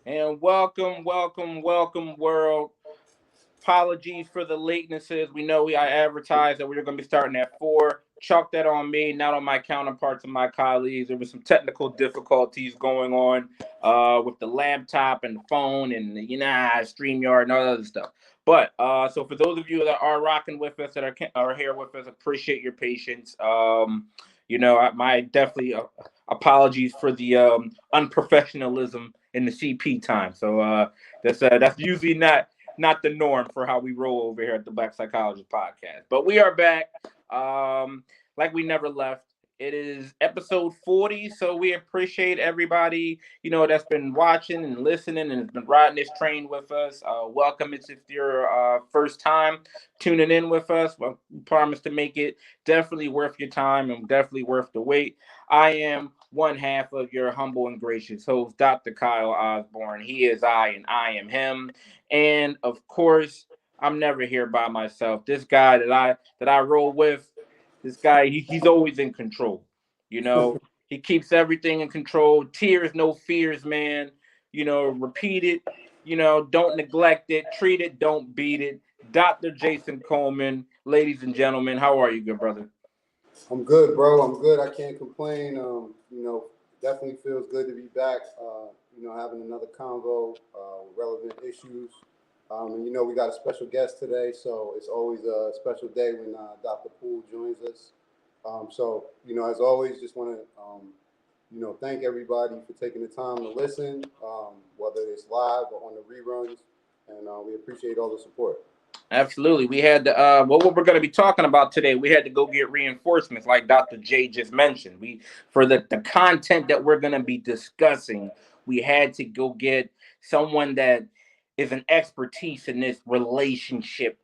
And welcome, world. Apologies for the latenesses. We know I advertised that we were going to be starting at 4. Chalk that on me, not on my counterparts and my colleagues. There was some technical difficulties going on with the laptop and the phone and StreamYard and all that other stuff. But so for those of you that are rocking with us, that are here with us, appreciate your patience. My definitely apologies for the unprofessionalism in the CP time. So that's usually not the norm for how we roll over here at the Black Psychologist Podcast. But we are back, like we never left. It is episode 40, so we appreciate everybody, that's been watching and listening and has been riding this train with us. Welcome. It's if your first time tuning in with us. Well, we promise to make it definitely worth your time and definitely worth the wait. I am one half of your humble and gracious host, Dr. Kyle Osborne. He is I and I am him. And of course, I'm never here by myself. This guy that I roll with, this guy, he's always in control. He keeps everything in control. Tears, no fears, man. Repeat it. Don't neglect it. Treat it. Don't beat it. Dr. Jason Coleman, ladies and gentlemen, how are you, good brother? I'm good, bro. I'm good. I can't complain. Definitely feels good to be back. Having another convo with relevant issues. And we got a special guest today, so it's always a special day when Dr. Poole joins us. As always, just want to, thank everybody for taking the time to listen, whether it's live or on the reruns, and we appreciate all the support. Absolutely. We had to, what we're going to be talking about today, we had to go get reinforcements like Dr. J just mentioned. For the content that we're going to be discussing, we had to go get someone that is an expertise in this relationship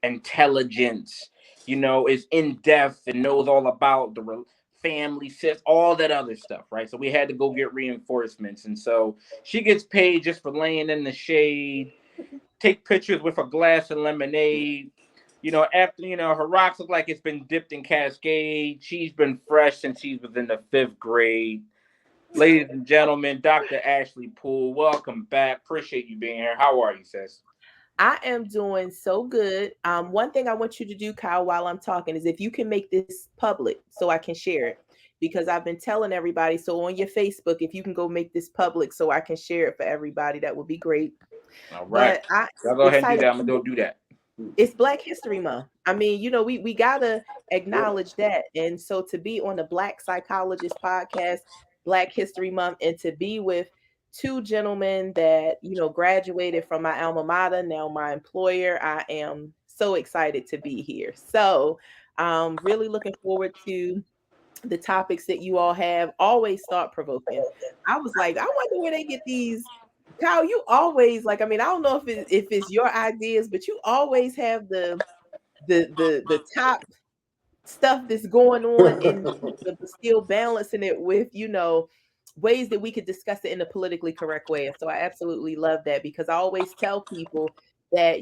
intelligence, is in depth and knows all about the family, sis, all that other stuff, right? So we had to go get reinforcements. And so she gets paid just for laying in the shade, take pictures with a glass of lemonade. After her rocks look like it's been dipped in Cascade. She's been fresh since she was in the 5th grade. Ladies and gentlemen, Dr. Ashley Poole, welcome back. Appreciate you being here. How are you, sis? I am doing so good. One thing I want you to do, Kyle, while I'm talking is if you can make this public so I can share it, because I've been telling everybody. So on your Facebook, if you can go make this public so I can share it for everybody, that would be great. All right. But I'm Y'all go ahead and do excited. that. I'm going to go do that. It's Black History Month. I mean, we gotta acknowledge that. And so to be on the Black Psychologist Podcast, Black History Month, and to be with two gentlemen that graduated from my alma mater, now my employer, I am so excited to be here. So really looking forward to the topics that you all have. Always thought provoking. I was like, I wonder where they get these. Kyle, you always like. I mean, I don't know if it's your ideas, but you always have the top stuff that's going on in but still balancing it with ways that we could discuss it in a politically correct way. And so I absolutely love that because I always tell people that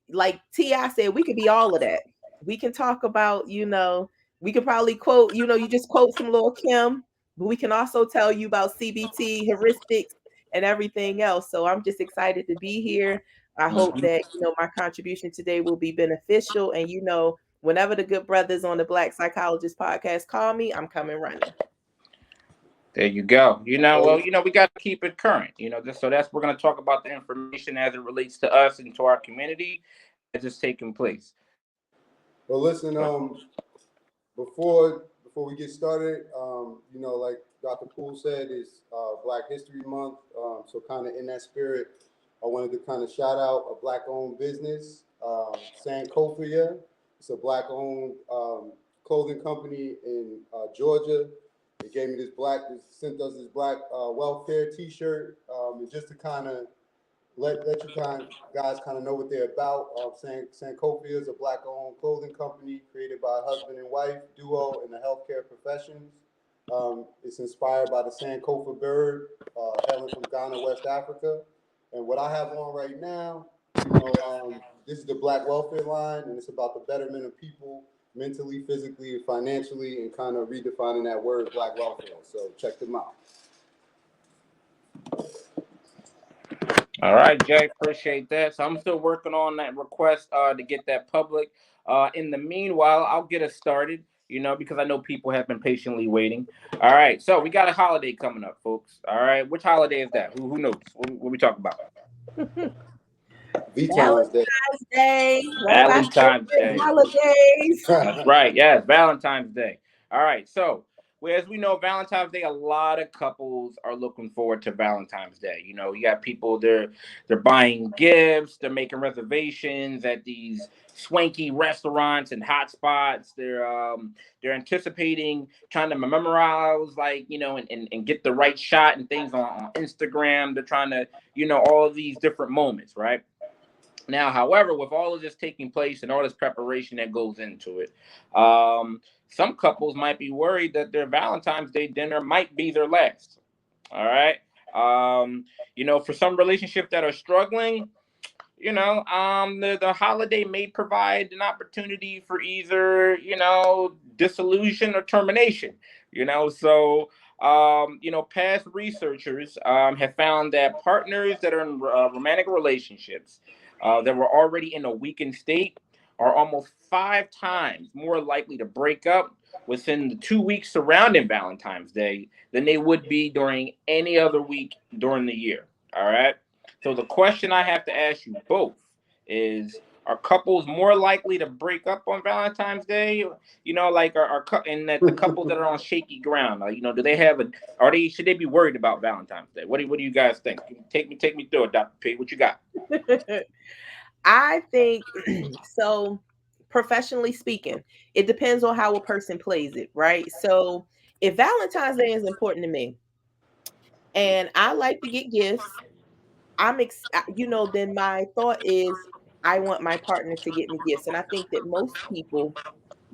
like T.I. said, we could be all of that. We can talk about we could probably quote you just quote some Lil Kim, but we can also tell you about CBT heuristics and everything else. So I'm just excited to be here. I hope that my contribution today will be beneficial, and whenever the good brothers on the Black Psychologist Podcast call me, I'm coming running. There you go. We got to keep it current. So we're going to talk about the information as it relates to us and to our community as it's taking place. Well, listen, before we get started, like Dr. Poole said, it's Black History Month. So kind of in that spirit, I wanted to kind of shout out a Black-owned business, Sankofa. It's a Black-owned clothing company in Georgia. They gave me sent us this Black welfare T-shirt, and just to kind of let you guys kind of know what they're about. Sankofa is a Black-owned clothing company created by a husband and wife duo in the healthcare professions. It's inspired by the Sankofa bird, hailing from Ghana, West Africa. And what I have on right now, this is the Black welfare line, and it's about the betterment of people mentally, physically, and financially, and kind of redefining that word Black welfare. So check them out. All right, Jay, appreciate that. So I'm still working on that request to get that public. In the meanwhile, I'll get us started, because I know people have been patiently waiting. All right, so we got a holiday coming up, folks. All right, which holiday is that? Who knows? What we talking about? V-Times Day. Valentine's Day, one of our Valentine's favorite Day. holidays. That's right. Yes, Valentine's Day. All right. So, as we know, Valentine's Day, a lot of couples are looking forward to Valentine's Day. You got people they're buying gifts, they're making reservations at these swanky restaurants and hot spots. They're anticipating trying to memorize, like, and get the right shot and things on Instagram. They're trying to, all of these different moments, right? Now, however, with all of this taking place and all this preparation that goes into it, some couples might be worried that their Valentine's Day dinner might be their last. All right. For some relationships that are struggling, the holiday may provide an opportunity for either, dissolution or termination, so, past researchers have found that partners that are in romantic relationships that were already in a weakened state are almost 5 times more likely to break up within the 2 weeks surrounding Valentine's Day than they would be during any other week during the year. All right. So the question I have to ask you both is: are couples more likely to break up on Valentine's Day? Like and that the couples that are on shaky ground, do they have a? Are they should they be worried about Valentine's Day? What do you guys think? Take me through it, Dr. P. What you got? I think so. Professionally speaking, it depends on how a person plays it, right? So, if Valentine's Day is important to me and I like to get gifts, then my thought is I want my partner to get me gifts. And I think that most people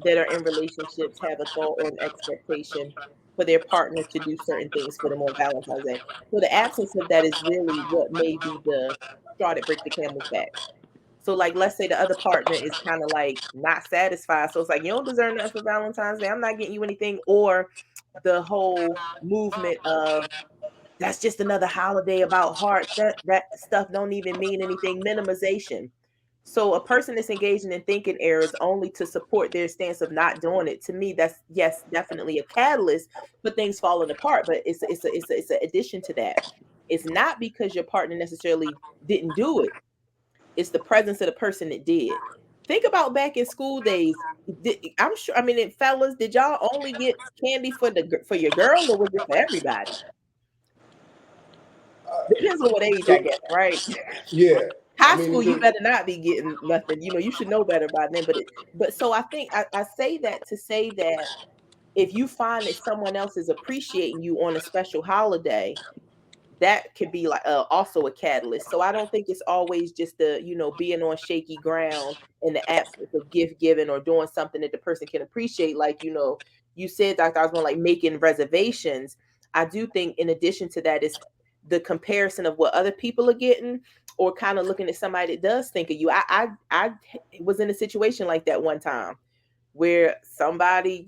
that are in relationships have a thought or an expectation for their partner to do certain things for them on Valentine's Day. So the absence of that is really what may be the straw that breaks the camel's back. So, like, let's say the other partner is kind of like not satisfied. So it's like, you don't deserve nothing for Valentine's Day. I'm not getting you anything. Or the whole movement of that's just another holiday about hearts. That stuff don't even mean anything. Minimization. So a person that's engaging in thinking errors only to support their stance of not doing it. To me, that's yes, definitely a catalyst for things falling apart. But it's an addition to that. It's not because your partner necessarily didn't do it. It's the presence of the person that did. Think about back in school days. I'm sure. I mean, fellas, did y'all only get candy for your girl, or was it for everybody? Depends on what age, I It, guess, right? yeah, I High mean, school, you better not be getting nothing. You should know better by then. But so I think I say that to say that if you find that someone else is appreciating you on a special holiday, that could be like also a catalyst. So I don't think it's always just the being on shaky ground in the absence of gift giving or doing something that the person can appreciate. Like you said, Dr. Osborne, like making reservations. I do think in addition to that is the comparison of what other people are getting, or kind of looking at somebody that does think of you. I was in a situation like that one time where somebody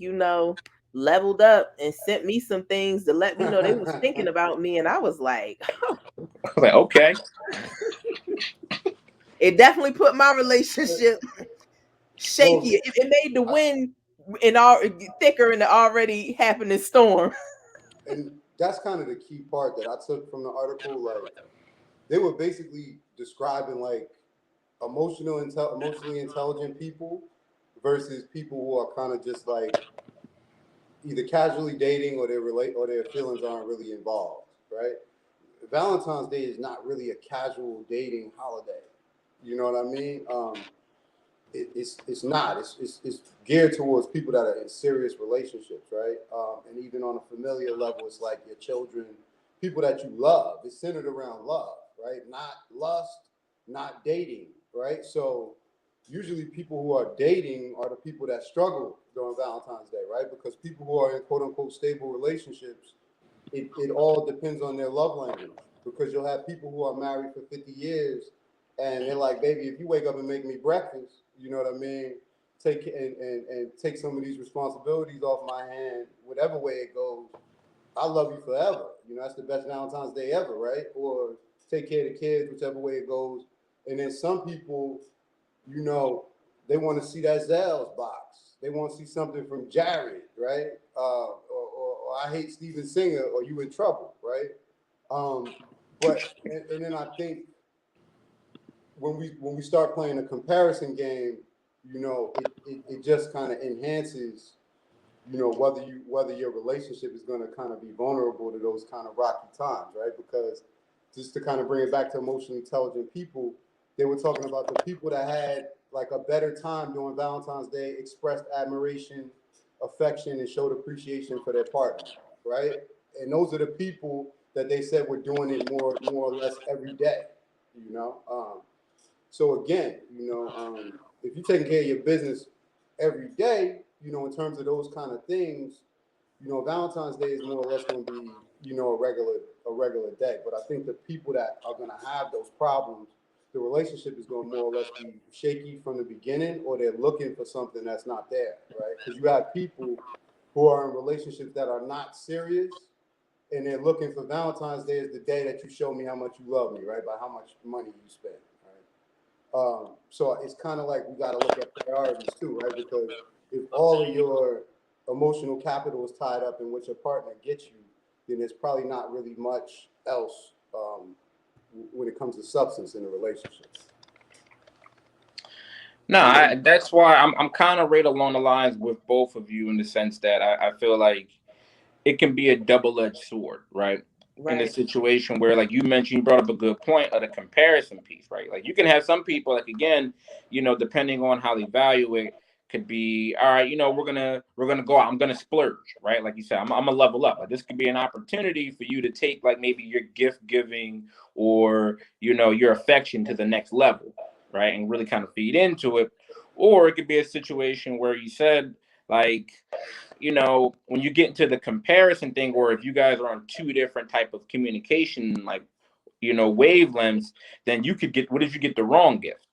leveled up and sent me some things to let me know they was thinking about me, and I was like, I was like, okay. it definitely put my relationship shaky. well, It made the wind in all thicker in the already happening storm. and that's kind of the key part that I took from the article. Like, they were basically describing like emotionally intelligent people versus people who are kind of just like either casually dating or their feelings aren't really involved, right? Valentine's Day is not really a casual dating holiday. You know what I mean? It's not. It's geared towards people that are in serious relationships, right? And even on a familiar level, it's like your children, people that you love. It's centered around love, right? Not lust, not dating, right? So usually people who are dating are the people that struggle during Valentine's Day, right? Because people who are in quote unquote stable relationships, it all depends on their love language. Because you'll have people who are married for 50 years and they're like, baby, if you wake up and make me breakfast, you know what I mean? And take some of these responsibilities off my hand, whatever way it goes, I love you forever. That's the best Valentine's Day ever, right? Or take care of the kids, whichever way it goes. And then some people, you know, they want to see that Zell's box. They want to see something from Jared, right? Or I hate Steven Singer, or you in trouble, right? But and then I think when we start playing a comparison game, you know, it just kind of enhances, you know, whether your relationship is going to kind of be vulnerable to those kind of rocky times, right? Because just to kind of bring it back to emotionally intelligent people, they were talking about the people that had like a better time during Valentine's Day, expressed admiration, affection, and showed appreciation for their partner, right? And those are the people that they said were doing it more or less every day, you know. So again, you know, if you're taking care of your business every day, you know, in terms of those kind of things, you know, Valentine's Day is more or less going to be, you know, a regular day. But I think the people that are going to have those problems, the relationship is going to more or less be shaky from the beginning, or they're looking for something that's not there, right? Because you have people who are in relationships that are not serious, and they're looking for Valentine's Day as the day that you show me how much you love me, right? By how much money you spend, right? So it's kind of like we got to look at priorities too, right? Because if all of your emotional capital is tied up in what your partner gets you, then there's probably not really much else when it comes to substance in a relationship. No, that's why I'm kind of right along the lines with both of you in the sense that I feel like it can be a double-edged sword, right? In a Right. situation where, like you mentioned, you brought up a good point of the comparison piece, right? Like you can have some people, like again, you know, depending on how they value it, could be all right. You know, we're gonna go out. I'm gonna splurge, right? Like you said, I'm gonna level up. Like this could be an opportunity for you to take like maybe your gift giving or you know your affection to the next level, right? And really kind of feed into it. Or it could be a situation where you said like you know, when you get into the comparison thing, or if you guys are on two different type of communication, like, you know, wavelengths, then you could get, what if you get the wrong gift,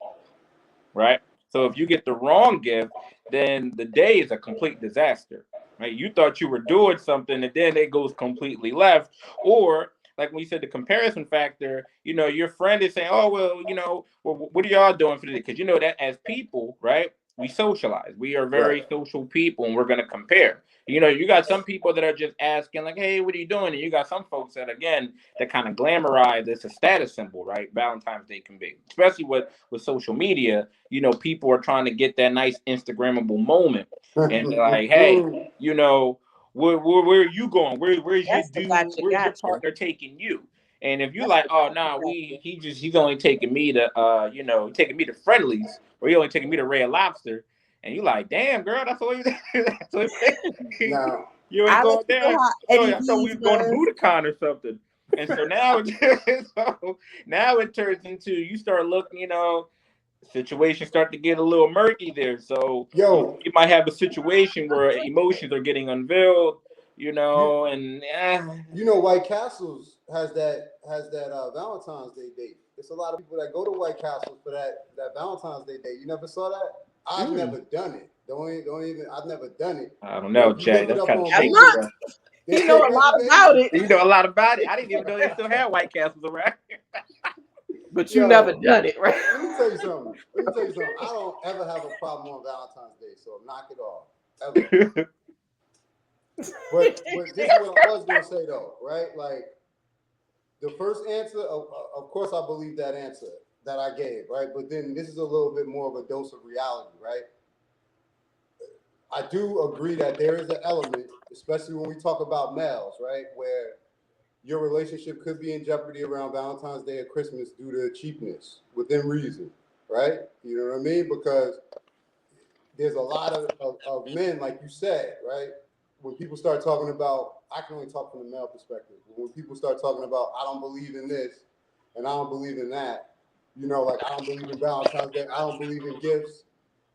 right? So if you get the wrong gift, then the day is a complete disaster, right? You thought you were doing something and then it goes completely left. Or like when you said the comparison factor, you know, your friend is saying, oh, well, you know, well, what are y'all doing for today? Because you know that as people, right? We socialize. We are Right. very social people and we're going to compare. You know, you got some people that are just asking, like, hey, what are you doing? And you got some folks that, again, that kind of glamorize it's a status symbol, right? Valentine's Day can be, especially with social media. You know, people are trying to get that nice Instagrammable moment. And they're like, hey, you know, where are you going? Where's your That's the dude? gotcha, Where's your gotcha. partner taking you? And if you're That's like, the oh gotcha, nah, gotcha. he's only taking me to you know, taking me to Friendlies, or he only taking me to Red Lobster, and you like, damn girl, that's all you that's all you, Now, you ain't I let going you know there. how No, Eddie I thought we V's was going to was. Budokan or something. And so now so now it turns into you start looking, you know, situations start to get a little murky there. So yo, you might have a situation where emotions are getting unveiled, you you know, and you know, White Castles has that Valentine's Day date. It's a lot of people that go to White Castles for that Valentine's Day date. You never saw that? I've Mm. never done it. Don't even. I've never done it. I don't But know, if you Jay. look it That's up kind of on I shady look, Google, stuff. they he know take a lot about reservations. it, You know a lot about it. I didn't even know they still had White Castles around. but you never Yo, done it, right? let me tell you something. Let me tell you something. I don't ever have a problem on Valentine's Day, so knock it off ever. But this is what I was gonna say though, right? Like the first answer, of course, I believe that answer that I gave, right? But then this is a little bit more of a dose of reality, right? I do agree that there is an element, especially when we talk about males, right, where your relationship could be in jeopardy around Valentine's Day or Christmas due to cheapness within reason, right? You know what I mean? Because there's a lot of men, like you said, right? When people start talking about, I can only talk from the male perspective, but when people start talking about, I don't believe in this and I don't believe in that, you know, like I don't believe in Valentine's Day, I don't believe in gifts.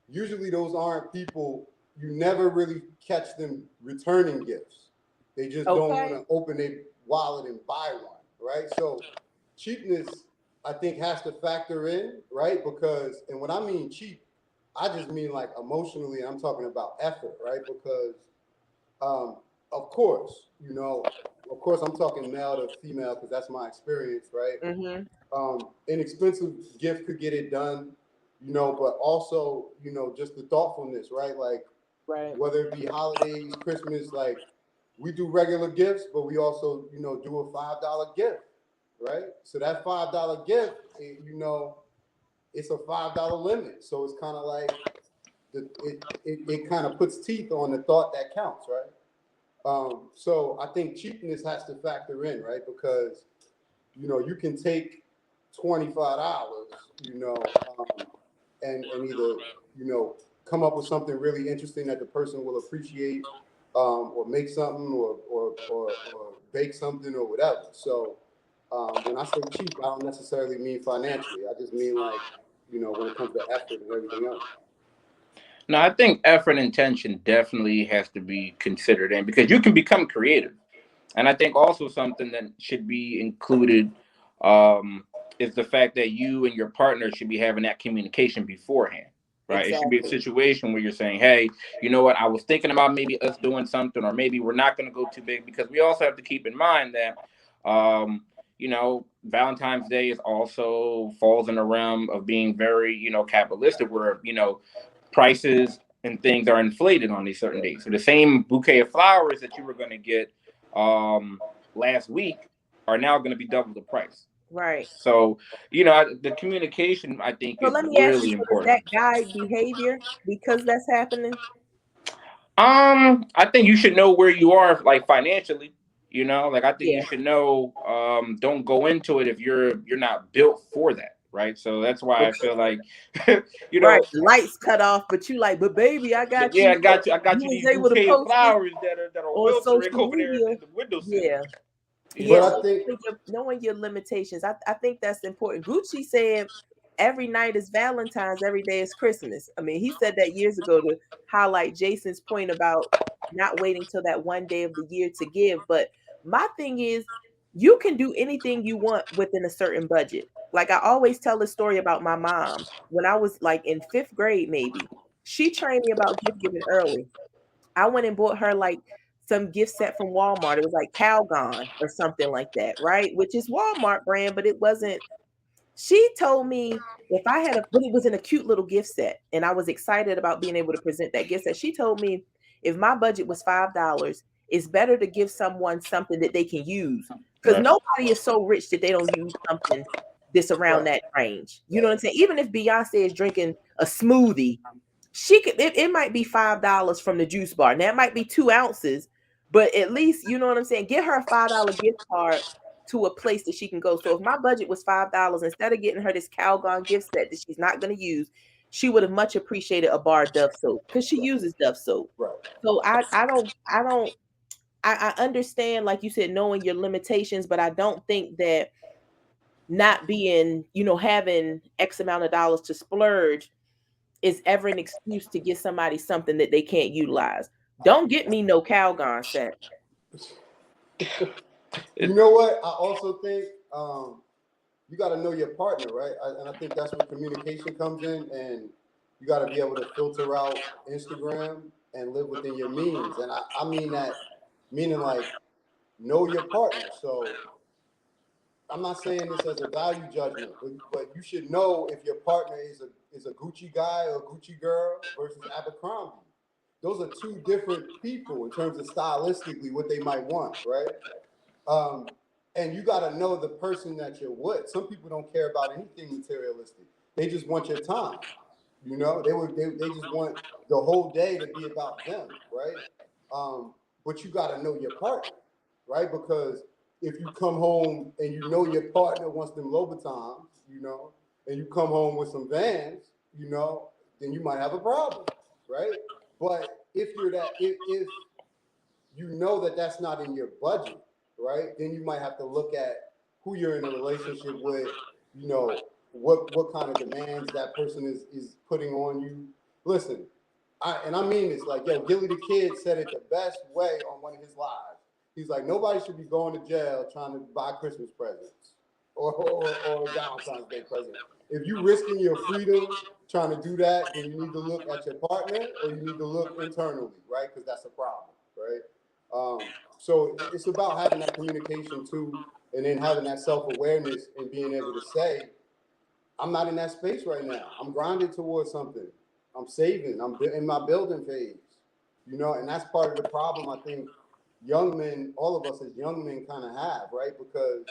Usually those aren't people, you never really catch them returning gifts. They just don't want Okay. to open their wallet and buy one, right? So cheapness, I think, has to factor in, right? Because, and when I mean cheap, I just mean like emotionally, I'm talking about effort, right? Because of course, of course, I'm talking male to female because that's my experience, right? Mm-hmm. Inexpensive gift could get it done, but also, just the thoughtfulness, right? Like, Right. whether it be holidays, Christmas, like we do regular gifts, but we also, do a $5 gift, right? So that $5 gift, it's a $5 limit. So it's kind of like it kind of puts teeth on the thought that counts, right? So I think cheapness has to factor in, right? Because you can take $25, and either come up with something really interesting that the person will appreciate, or make something, or bake something or whatever. So when I say cheap, I don't necessarily mean financially. I just mean like when it comes to effort and everything else. No, I think effort and intention definitely has to be considered in because you can become creative. And I think also something that should be included um, is the fact that you and your partner should be having that communication beforehand, right? It should be a Exactly. situation where you're saying, hey, you know what? I was thinking about maybe us doing something, or maybe we're not going to go too big because we also have to keep in mind that, Valentine's Day is also falls in the realm of being very, capitalistic, where, prices and things are inflated on these certain days. So the same bouquet of flowers that you were going to get last week are now going to be double the price. Right. So, the communication I think So is let me ask you, really so does that important. guide behavior because that's happening? I think you should know where you are, like financially. Like I think you Yeah. should know. Don't go into it if you're not built for that, right? So that's why I feel like, you Right. know, The lights cut off, but you like, but baby, I got yeah, you. I got you. I got You you was these able to bouquet of post it flowers that are on wilting social over there media. in the windowsill. Yeah. You Yeah, But know. I so think knowing your limitations, I think that's important. Gucci said every night is Valentine's, every day is Christmas. I mean, he said that years ago to highlight Jason's point about not waiting till that one day of the year to give. But my thing is, you can do anything you want within a certain budget. Like I always tell the story about my mom when I was like in fifth grade, maybe she trained me about gift giving early. I went and bought her like some gift set from Walmart. It was like Calgon or something like that, right? Which is Walmart brand, but it wasn't. She told me if I had but it was in a cute little gift set, and I was excited about being able to present that gift set. She told me if my budget was $5, it's better to give someone something that they can use because Right. nobody is so rich that they don't use something this around right, that range. You know right, what I'm saying? Even if Beyonce is drinking a smoothie, she could it might be $5 from the juice bar. Now it might be 2 ounces, but at least you know what I'm saying. Get her a $5 gift card to a place that she can go. So if my budget was $5, instead of getting her this Calgon gift set that she's not going to use, she would have much appreciated a bar of Dove soap because she uses Dove soap. right. So I understand, like you said, knowing your limitations, but I don't think that not being, having X amount of dollars to splurge is ever an excuse to get somebody something that they can't utilize. Don't get me no Calgon set. You It, know what? I also think you got to know your partner, right? And I think that's where communication comes in, and you got to be able to filter out Instagram and live within your means. And I mean that, meaning like know your partner. So I'm not saying this as a value judgment, but you should know if your partner is a Gucci guy or Gucci girl versus Abercrombie. Those are two different people in terms of stylistically what they might want, right? Um, and you got to know the person that you're with. Some people don't care about anything materialistic. They just want your time. They just want the whole day to be about them, right? But you got to know your partner, right? Because if you come home and you know your partner wants them Louboutins, and you come home with some Vans, then you might have a problem, right? But if you know that that's not in your budget, right? Then you might have to look at who you're in a relationship with, what kind of demands that person is putting on you. Listen, I mean this, like, yo, Gilly the Kid said it the best way on one of his lives. He's like, nobody should be going to jail trying to buy Christmas presents or Valentine's Day presents. If you risking your freedom trying to do that, then you need to look at your partner or you need to look internally, right? Because that's a problem, right? So it's about having that communication too, and then having that self-awareness and being able to say, I'm not in that space right now. I'm grinding towards something. I'm saving. I'm in my building phase. You know, and that's part of the problem I think young men, all of us as young men kind of have, right? Because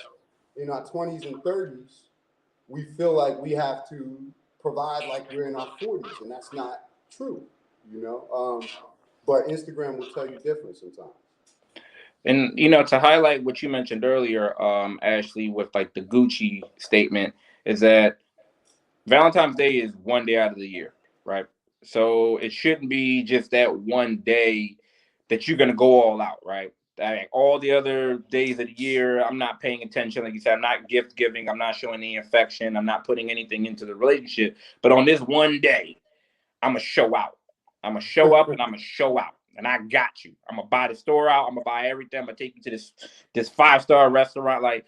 in our 20s and 30s, we feel like we have to provide like we're in our 40s, and that's not true, you know. But Instagram will tell you different sometimes. And to highlight what you mentioned earlier, Ashley, with like the Gucci statement, is that Valentine's Day is one day out of the year, right? So it shouldn't be just that one day that you're gonna go all out, right? Like all the other days of the year, I'm not paying attention. Like you said, I'm not gift giving. I'm not showing any affection. I'm not putting anything into the relationship. But on this one day, I'm gonna show out. I'm gonna show up and I'm gonna show out. And I got you. I'm gonna buy the store out. I'm gonna buy everything. I'm gonna take you to this 5-star restaurant. Like,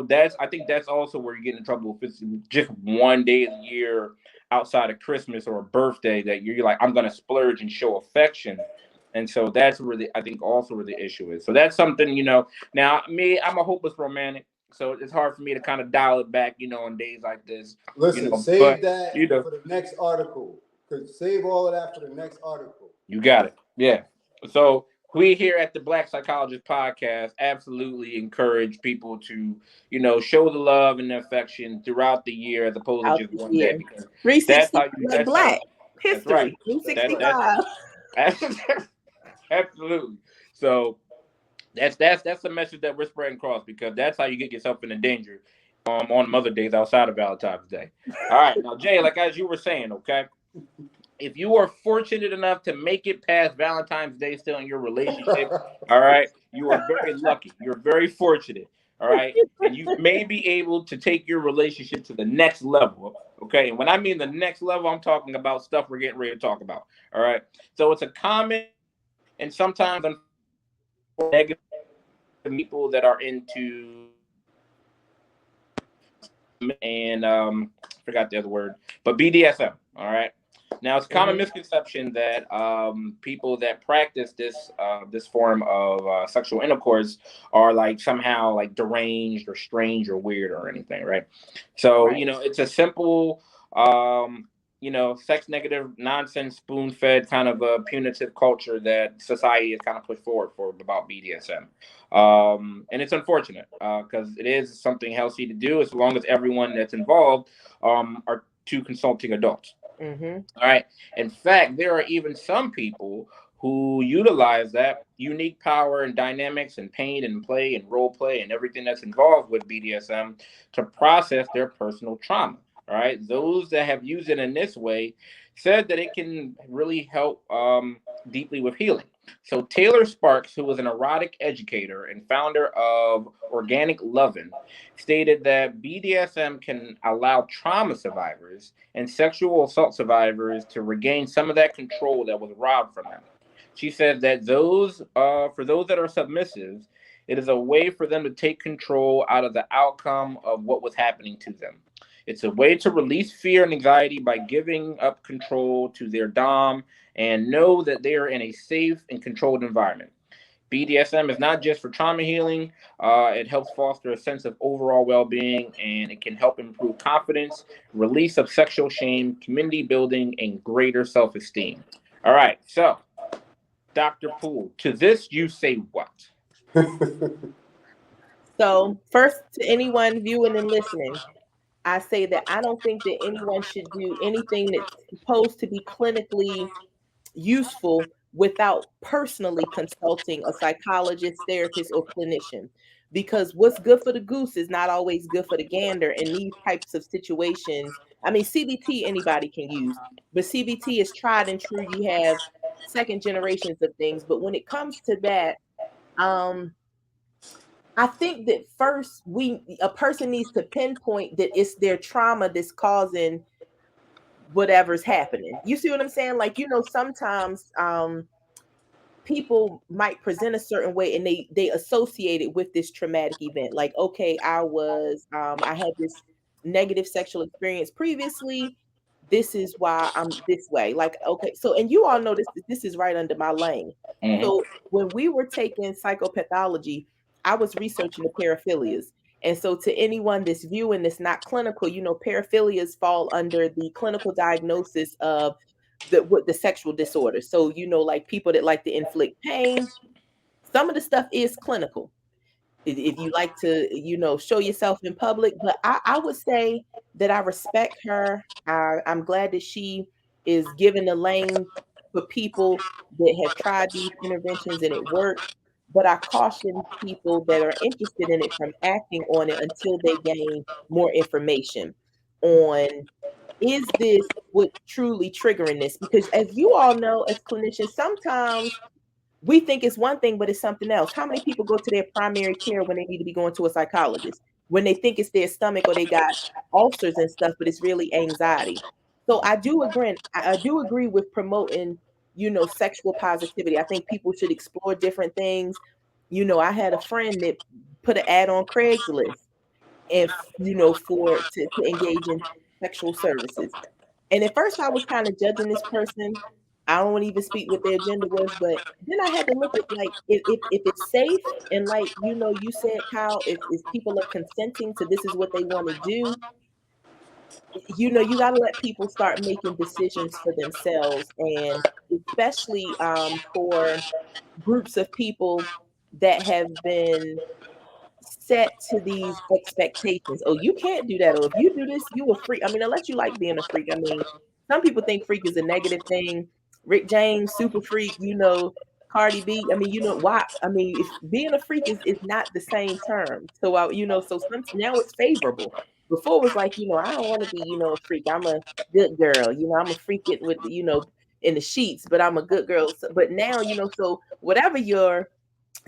that's I think that's also where you get in trouble if it's just one day of the year outside of Christmas or a birthday that you're like, I'm gonna splurge and show affection. And so that's really I think also where the issue is. So that's something, now me, I'm a hopeless romantic. So it's hard for me to kind of dial it back, on days like this, Listen, but save that for the next article. Cause save all of that for the next article. you got it. Yeah. So we here at the Black Psychologist Podcast absolutely encourage people to, show the love and the affection throughout the year as opposed to Out just this one day year. because that's 360 how you like Black that's right. history. That's 365. absolutely. So that's the message that we're spreading across because that's how you get yourself into danger on other days outside of Valentine's Day. All right. Now Jay, like as you were saying, okay, if you are fortunate enough to make it past Valentine's Day still in your relationship, all right, you are very lucky. You're very fortunate, all right, and you may be able to take your relationship to the next level. Okay, and when I mean the next level, I'm talking about stuff we're getting ready to talk about. All right, so it's a common and sometimes negative people that are into and forgot the other word, but BDSM. All right. Now it's a common misconception that people that practice this form of sexual intercourse are like somehow like deranged or strange or weird or anything, right? So Right. it's a simple sex negative nonsense spoon fed kind of a punitive culture that society has kind of pushed forward for about BDSM. And it's unfortunate because it is something healthy to do as long as everyone that's involved are two consulting adults. All right. In fact, there are even some people who utilize that unique power and dynamics and pain and play and role play and everything that's involved with BDSM to process their personal trauma. All right. Those that have used it in this way said that it can really help deeply with healing. So Taylor Sparks, who was an erotic educator and founder of Organic Lovin', stated that BDSM can allow trauma survivors and sexual assault survivors to regain some of that control that was robbed from them. She said that for those that are submissive, it is a way for them to take control out of the outcome of what was happening to them. It's a way to release fear and anxiety by giving up control to their dom and know that they are in a safe and controlled environment. BDSM is not just for trauma healing. It helps foster a sense of overall well-being, and it can help improve confidence, release of sexual shame, community building, and greater self-esteem. All right, so Dr. Poole, to this you say what? So, first, to anyone viewing and listening, I say that I don't think that anyone should do anything that's supposed to be clinically useful without personally consulting a psychologist, therapist, or clinician. Because what's good for the goose is not always good for the gander in these types of situations. I mean, CBT anybody can use, but CBT is tried and true. You have second generations of things, but when it comes to that, um, I think that first a person needs to pinpoint that it's their trauma that's causing whatever's happening. You see what I'm saying? Like, sometimes people might present a certain way and they associate it with this traumatic event. Like, okay, I had this negative sexual experience previously. this is why I'm this way. Like, okay, so and you all know this is right under my lane. Mm-hmm. So when we were taking psychopathology, I was researching the paraphilias. And so to anyone that's viewing this not clinical, paraphilias fall under the clinical diagnosis of the sexual disorder. So, like people that like to inflict pain, some of the stuff is clinical if you like to, show yourself in public. But I would say that I respect her. I'm glad that she is giving the lane for people that have tried these interventions and it works. But I caution people that are interested in it from acting on it until they gain more information on, is this what truly triggering this? Because as you all know, as clinicians, sometimes we think it's one thing, but it's something else. How many people go to their primary care when they need to be going to a psychologist? When they think it's their stomach or they got ulcers and stuff, but it's really anxiety. So I do agree with promoting, sexual positivity. I think people should explore different things. I had a friend that put an ad on Craigslist and to engage in sexual services. And at first, I was kind of judging this person. I don't want to even speak what their agenda was, but then I had to look at like if it's safe and like you said, Kyle, if people are consenting to this is what they want to do, you got to let people start making decisions for themselves, and especially for groups of people that have been set to these expectations. Oh, you can't do that. Or if you do this, you a freak. I mean, unless you like being a freak. I mean, some people think freak is a negative thing. Rick James, super freak, Cardi B. I mean, why? I mean, if being a freak is not the same term. So so now it's favorable. Before it was like, I don't want to be, a freak. I'm a good girl. I'm a freak it with, in the sheets, but I'm a good girl. So, but now, so whatever your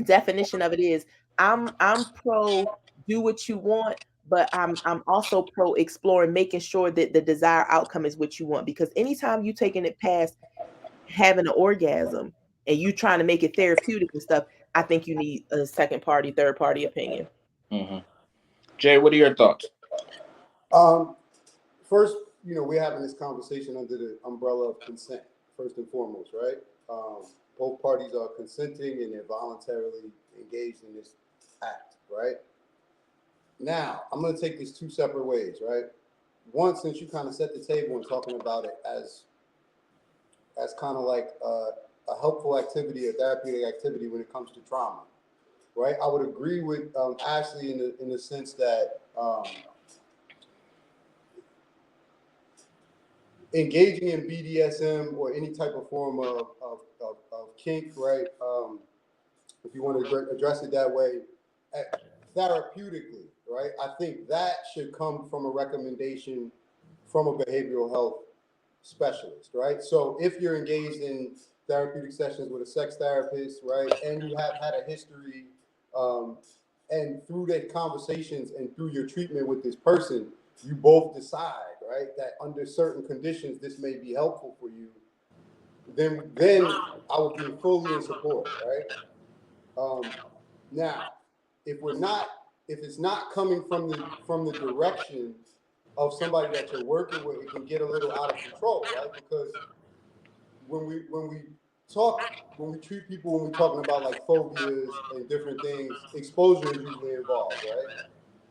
definition of it is, I'm pro do what you want, but I'm also pro exploring, making sure that the desired outcome is what you want. Because anytime you taking it past having an orgasm and you trying to make it therapeutic and stuff, I think you need a second party, third party opinion. Mm-hmm. Jay, what are your thoughts? First, we're having this conversation under the umbrella of consent, first and foremost, right? Both parties are consenting and they're voluntarily engaged in this act, right? Now, I'm going to take this two separate ways, right? One, since you kind of set the table and talking about it as kind of like a helpful activity, a therapeutic activity when it comes to trauma, right? I would agree with Ashley in the sense that engaging in BDSM or any type of form of kink, right? If you want to address it that way, therapeutically, right? I think that should come from a recommendation from a behavioral health specialist, right? So if you're engaged in therapeutic sessions with a sex therapist, right, and you have had a history, and through the conversations and through your treatment with this person, you both decide, right, that under certain conditions this may be helpful for you, then I would be fully in support, right? Now, if it's not coming from the direction of somebody that you're working with, it can get a little out of control, right? Because when we treat people, when we're talking about like phobias and different things, exposure is usually involved, right?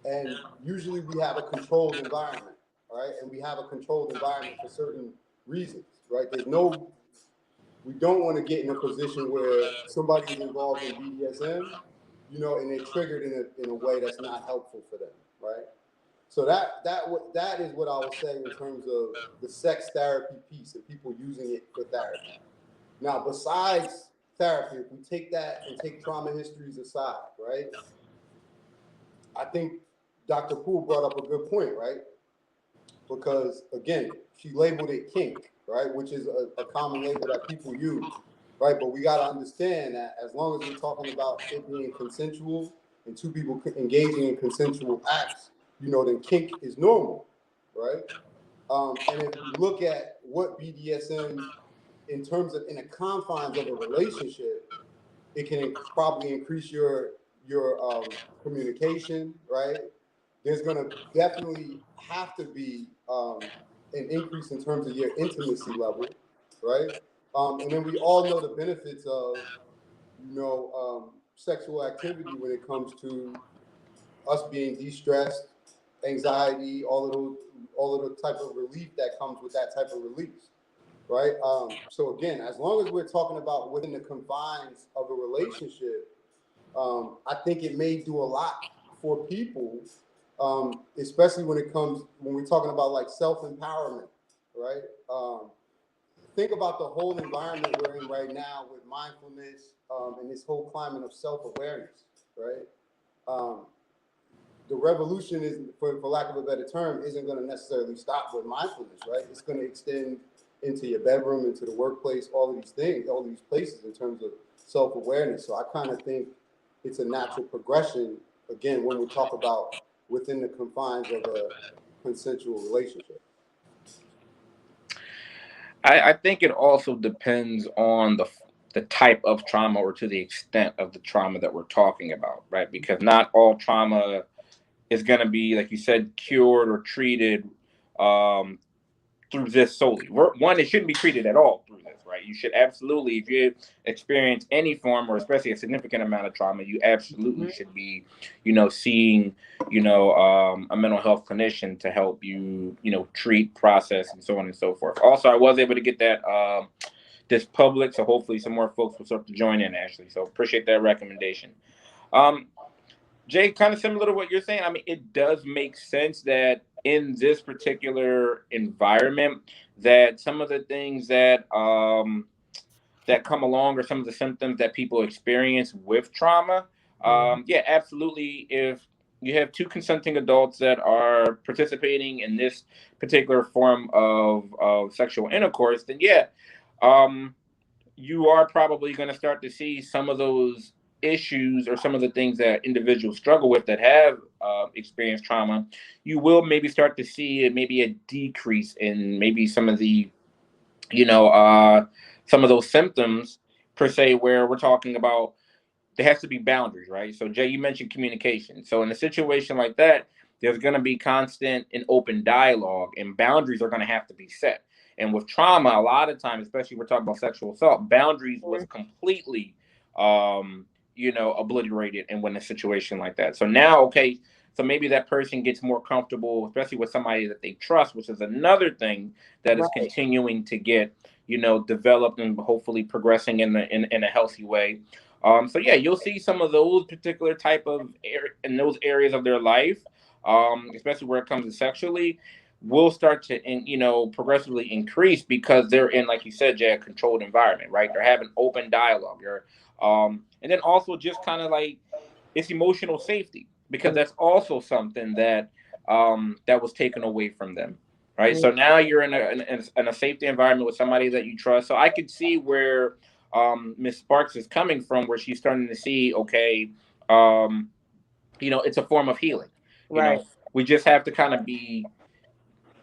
And usually we have a controlled environment, right? And we have a controlled environment for certain reasons, right? We don't want to get in a position where somebody is involved in BDSM, and they're triggered in a way that's not helpful for them, right? So that is what I was saying in terms of the sex therapy piece and people using it for therapy. Now, besides therapy, if we take that and take trauma histories aside, right? I think Dr. Poole brought up a good point, right? Because again, she labeled it kink, right? Which is a common label that people use, right? But we got to understand that as long as we're talking about it being consensual and two people engaging in consensual acts, then kink is normal, right? And if we look at what BDSM, in the confines of a relationship, it can probably increase your communication, right? There's going to definitely have to be an increase in terms of your intimacy level, right? And then we all know the benefits of, sexual activity when it comes to us being de-stressed, anxiety, all of the type of relief that comes with that type of release, right? So again, as long as we're talking about within the confines of a relationship, I think it may do a lot for people, especially when we're talking about like self-empowerment, right? Think about the whole environment we're in right now with mindfulness, and this whole climate of self-awareness, right? Um, the revolution is, for lack of a better term, isn't going to necessarily stop with mindfulness, right? It's going to extend into your bedroom, into the workplace, all of these things, all these places in terms of self-awareness. So I kind of think it's a natural progression, again, when we talk about within the confines of a consensual relationship. I think it also depends on the type of trauma or to the extent of the trauma that we're talking about, right? Because not all trauma is going to be, like you said, cured or treated um, through this solely. One, it shouldn't be treated at all through this, right? You should absolutely, if you experience any form or especially a significant amount of trauma, you absolutely should be, seeing, a mental health clinician to help you, treat, process, and so on and so forth. Also, I was able to get that this public, so hopefully some more folks will start to join in, Ashley. So appreciate that recommendation. Um, Jay, kind of similar to what you're saying. I mean, it does make sense that in this particular environment, that some of the things that come along or some of the symptoms that people experience with trauma, yeah, absolutely. If you have two consenting adults that are participating in this particular form of sexual intercourse, then yeah, um, you are probably going to start to see some of those issues or some of the things that individuals struggle with that have experienced trauma. You will maybe start to see maybe a decrease in maybe some of the, you know, uh, some of those symptoms per se, where we're talking about there has to be boundaries, right? So, Jay, you mentioned communication. So, in a situation like that, there's going to be constant and open dialogue, and boundaries are going to have to be set. And with trauma, a lot of times, especially we're talking about sexual assault, boundaries was completely, obliterated. And when a situation like that, so now, okay, so maybe that person gets more comfortable, especially with somebody that they trust, which is another thing that is Right. continuing to get, developed and hopefully progressing in a healthy way. So yeah, you'll see some of those particular type of in those areas of their life, especially where it comes to sexually, will start to progressively increase because they're in, like you said, Jay, a controlled environment, right? They're having open dialogue. And then also just kind of like it's emotional safety because that's also something that was taken away from them, right? So now you're in a safety environment with somebody that you trust. So I could see where Miss Sparks is coming from, where she's starting to see, okay, um, it's a form of healing. You Right. know, we just have to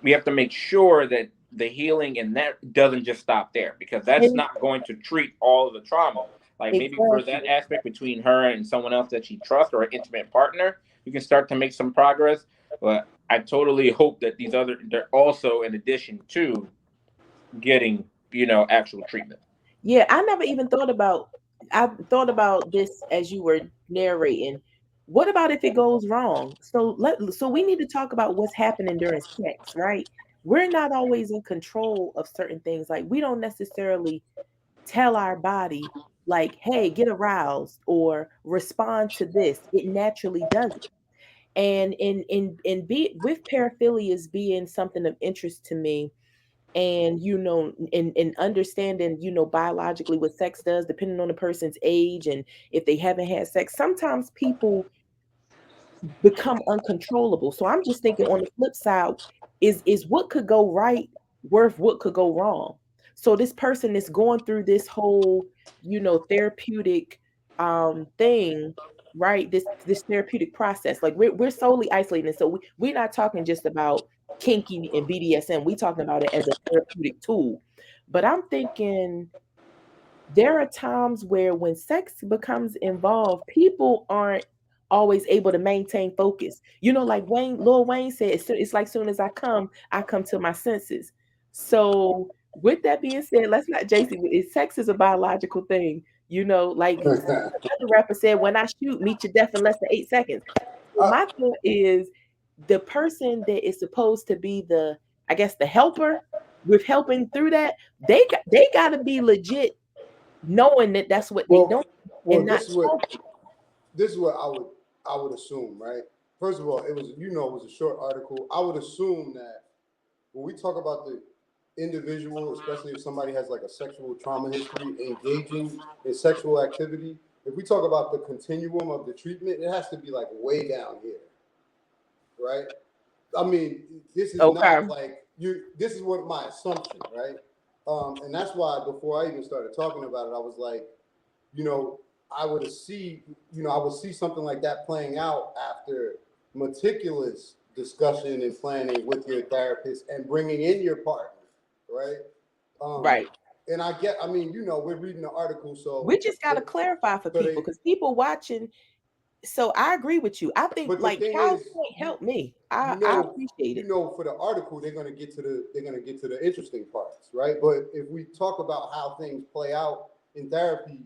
we have to make sure that the healing and that doesn't just stop there because that's And not going to treat all of the trauma. Like maybe for that exactly. aspect between her and someone else that she trusts or an intimate partner, you can start to make some progress. But I totally hope that they're also in addition to getting, actual treatment. Yeah, I never even thought about I thought about this as you were narrating. What about if it goes wrong? So we need to talk about what's happening during sex, right? We're not always in control of certain things. Like we don't necessarily tell our body like, "Hey, get aroused or respond to this." It naturally does it. And in be with paraphilias being something of interest to me, and in understanding biologically what sex does depending on the person's age and if they haven't had sex, sometimes people become uncontrollable. So I'm just thinking on the flip side, is what could go right worth what could go wrong? So this person is going through this whole, therapeutic thing, right? This therapeutic process. Like we're solely isolating. So we're not talking just about kinky and BDSM. We talking about it as a therapeutic tool. But I'm thinking there are times where when sex becomes involved, people aren't always able to maintain focus. Like Lil Wayne said, it's like soon as I come to my senses. So with that being said, let's not, JC, sex is a biological thing. Like another rapper said, when I shoot, meet your death in less than 8 seconds. So my thought is the person that is supposed to be I guess the helper with helping through that, they got to be legit knowing that that's what they don't well, and not talking. this is what I would assume, right? First of all, it was it was a short article. I would assume that when we talk about the individual, especially if somebody has like a sexual trauma history, engaging in sexual activity, if we talk about the continuum of the treatment, it has to be like way down here, right? I mean, this is Okay. not like you. This is what my assumption, right? And that's why before I even started talking about it, I was like, I would see, I would see something like that playing out after meticulous discussion and planning with your therapist and bringing in your partner, right? Right. And I mean, we're reading the article, so We just got to clarify for people because people watching. So I agree with you. I think but the like thing Cal's is, point helped me. I you appreciate it. for the article, they're gonna get to the interesting parts, right? But if we talk about how things play out in therapy,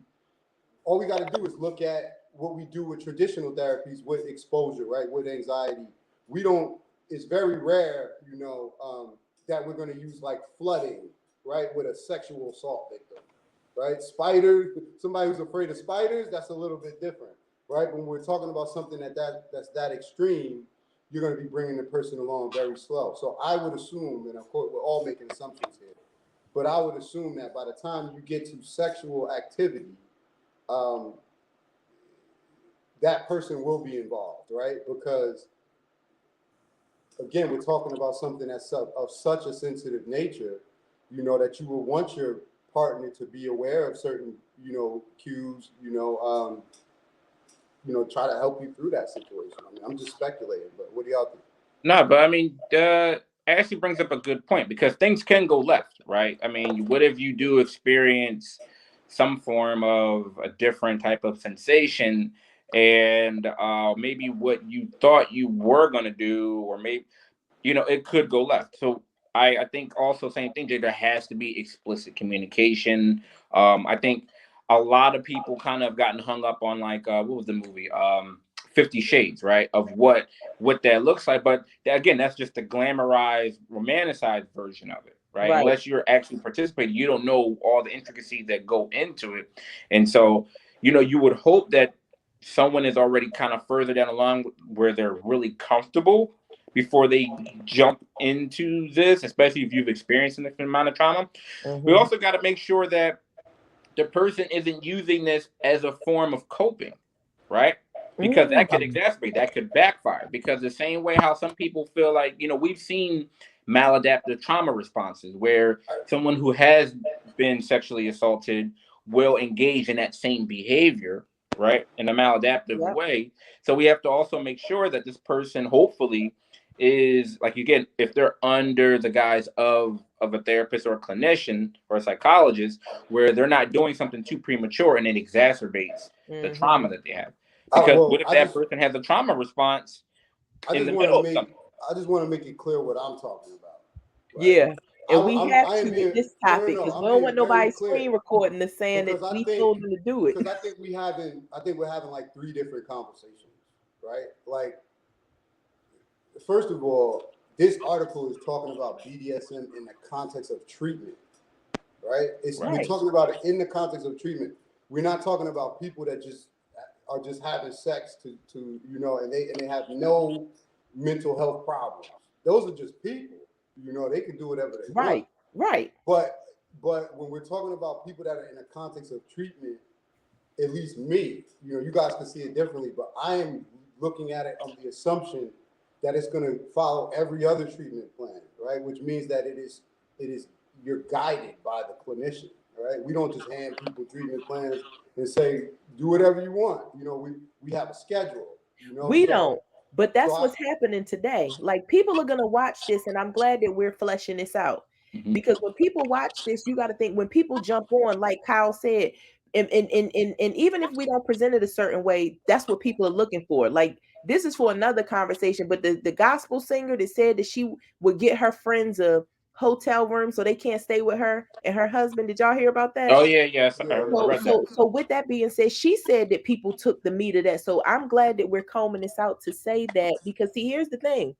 all we got to do is look at what we do with traditional therapies with exposure, right? With anxiety, we don't. It's very rare, that we're going to use like flooding, right, with a sexual assault victim, right? Spiders, somebody who's afraid of spiders, that's a little bit different, right? When we're talking about something that's that extreme, you're going to be bringing the person along very slow. So I would assume, and of course we're all making assumptions here, but I would assume that by the time you get to sexual activity, um, that person will be involved, right? Because again, we're talking about something that's of such a sensitive nature, that you will want your partner to be aware of certain, cues, try to help you through that situation. I mean, I'm just speculating, but what do y'all think? No, but I mean, actually brings up a good point because things can go left, right? I mean, what if you do experience some form of a different type of sensation, and maybe what you thought you were going to do, or maybe it could go left. So I think also same thing, Jay, there has to be explicit communication. I think a lot of people kind of gotten hung up on like what was the movie 50 Shades, right, of what that looks like, but again, that's just the glamorized romanticized version of it, right? Right. Unless you're actually participating, you don't know all the intricacies that go into it. And so you would hope that someone is already kind of further down the line where they're really comfortable before they jump into this, especially if you've experienced an amount of trauma. We Mm-hmm. also got to make sure that the person isn't using this as a form of coping, right? Because that could Mm. exacerbate, that could backfire. Because the same way how some people feel like, we've seen maladaptive trauma responses where someone who has been sexually assaulted will engage in that same behavior, right? In a maladaptive Yep. way. So we have to also make sure that this person hopefully is like, again, if they're under the guise of a therapist or a clinician or a psychologist, where they're not doing something too premature and it exacerbates the Mm-hmm. trauma that they have. Because what Well, if that person has a trauma response I in just the want to middle of make, something? I just want to make it clear what I'm talking about, right? Yeah. And we have I to am with being this no, no, topic no. because we I'm don't being want very nobody clear screen recording this saying that because we told them to do it. I think I think we're having like three different conversations, right? Like, first of all, this article is talking about BDSM in the context of treatment, right? We're Right. talking about it in the context of treatment. We're not talking about people that just are just having sex to and they have no mental health problems. Those are just people. They can do whatever they want. Right. Right. But when we're talking about people that are in a context of treatment, at least me, you guys can see it differently, but I am looking at it on the assumption that it's going to follow every other treatment plan, right? Which means that it is you're guided by the clinician, right? We don't just hand people treatment plans and say do whatever you want. We have a schedule. We don't. So But so that's I what's happening today. Like people are gonna watch this, and I'm glad that we're fleshing this out. Mhm. Because when people watch this, you got to think when people jump on, like Kyle said, and even if we don't present it a certain way, that's what people are looking for. Like, this is for another conversation, but the gospel singer that said that she would get her friends a hotel room so they can't stay with her and her husband, did y'all hear about that? Oh yeah, yes, Yeah, I So, read that. so with that being said, she said that people took the meat of that. So I'm glad that we're combing this out to say that, because see, here's the thing: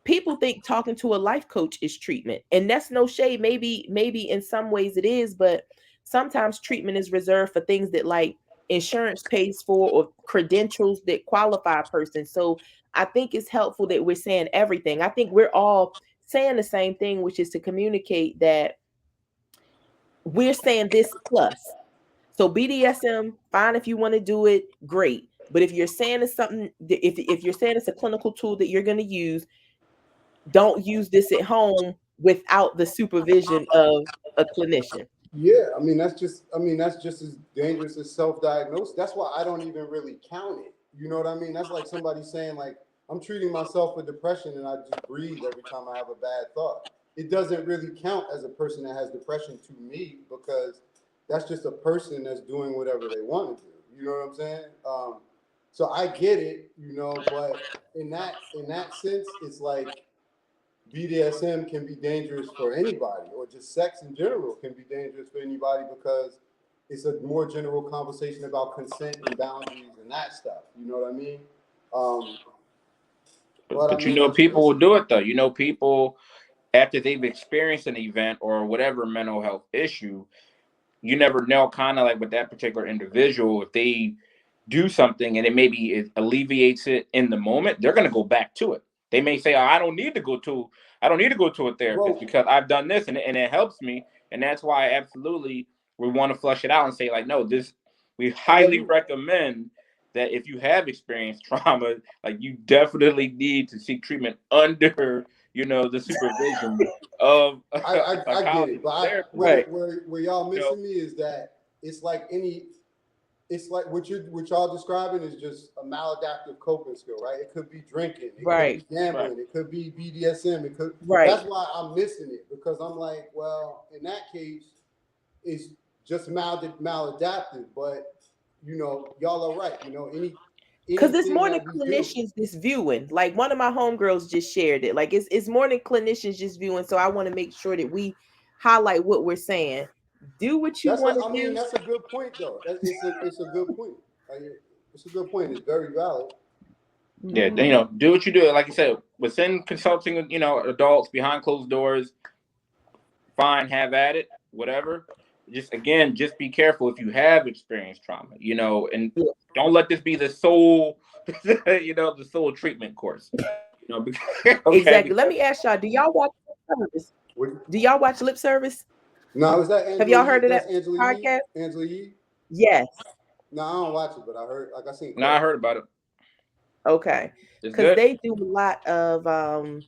people think talking to a life coach is treatment, and that's no shade. Maybe in some ways it is, but sometimes treatment is reserved for things that, like, insurance pays for, or credentials that qualify a person. So I think it's helpful that we're saying everything. I think we're all saying the same thing, which is to communicate that we're saying this plus. So BDSM, fine if you want to do it, great. But if you're saying it's something, if you're saying it's a clinical tool that you're going to use, don't use this at home without the supervision of a clinician. yeah. I mean, that's just as dangerous as self-diagnosis. That's why I don't even really count it. You know what I mean? That's like somebody saying, like, I'm treating myself for depression and I just breathe every time I have a bad thought. It doesn't really count as a person that has depression to me, because that's just a person that's doing whatever they want to do. You know what I'm saying? So I get it, but in that sense, it's like BDSM can be dangerous for anybody, or just sex in general can be dangerous for anybody, because it's a more general conversation about consent and boundaries and that stuff. You know what I mean? Um, but I But mean, people will listen, do it though. People, after they've experienced an event or whatever mental health issue, you never know, kind of like with that particular individual, if they do something and it maybe it alleviates it in the moment, they're going to go back to it. They may say, oh, I don't need to go to a therapist well, because I've done this and it helps me. And that's why absolutely we want to flush it out and say, like, no, this, we let highly me, recommend that if you have experienced trauma, like, you definitely need to seek treatment under, the supervision of I, a I, I get it, psychologist but or therapist. Right. where y'all You know, missing me is that it's like any it's like what y'all describing is just a maladaptive coping skill, right? It could be drinking, it could Right. be right. gambling, it could be BDSM, it could. Right. That's why I'm missing it, because I'm like, well, in that case, it's just maladaptive. But y'all are right. Because it's Anything more than that we do. clinicians just viewing. Like, one of my homegirls just shared it. Like, it's more than clinicians just viewing. So I want to make sure that we highlight what we're saying. Do what you want to I mean, do. that's a good point though. It's a good point. Like, it's a good point. It's very valid. Yeah, Mhm. do what you do. Like you said, within consulting, adults behind closed doors, fine, have at it, whatever. Just again, just be careful if you have experienced trauma, and Yeah, don't let this be the sole, the sole treatment course. Okay, exactly. Let because me ask y'all: do y'all watch Lip Service? What, Do y'all watch Lip Service? no, is that Have Angela y'all Yee? heard of That's that Angela Yee. podcast? Angela Yee. Yes. No, I don't watch it, but I heard, like, I seen now I clips. heard about it. Okay. It's Because good. they do a lot of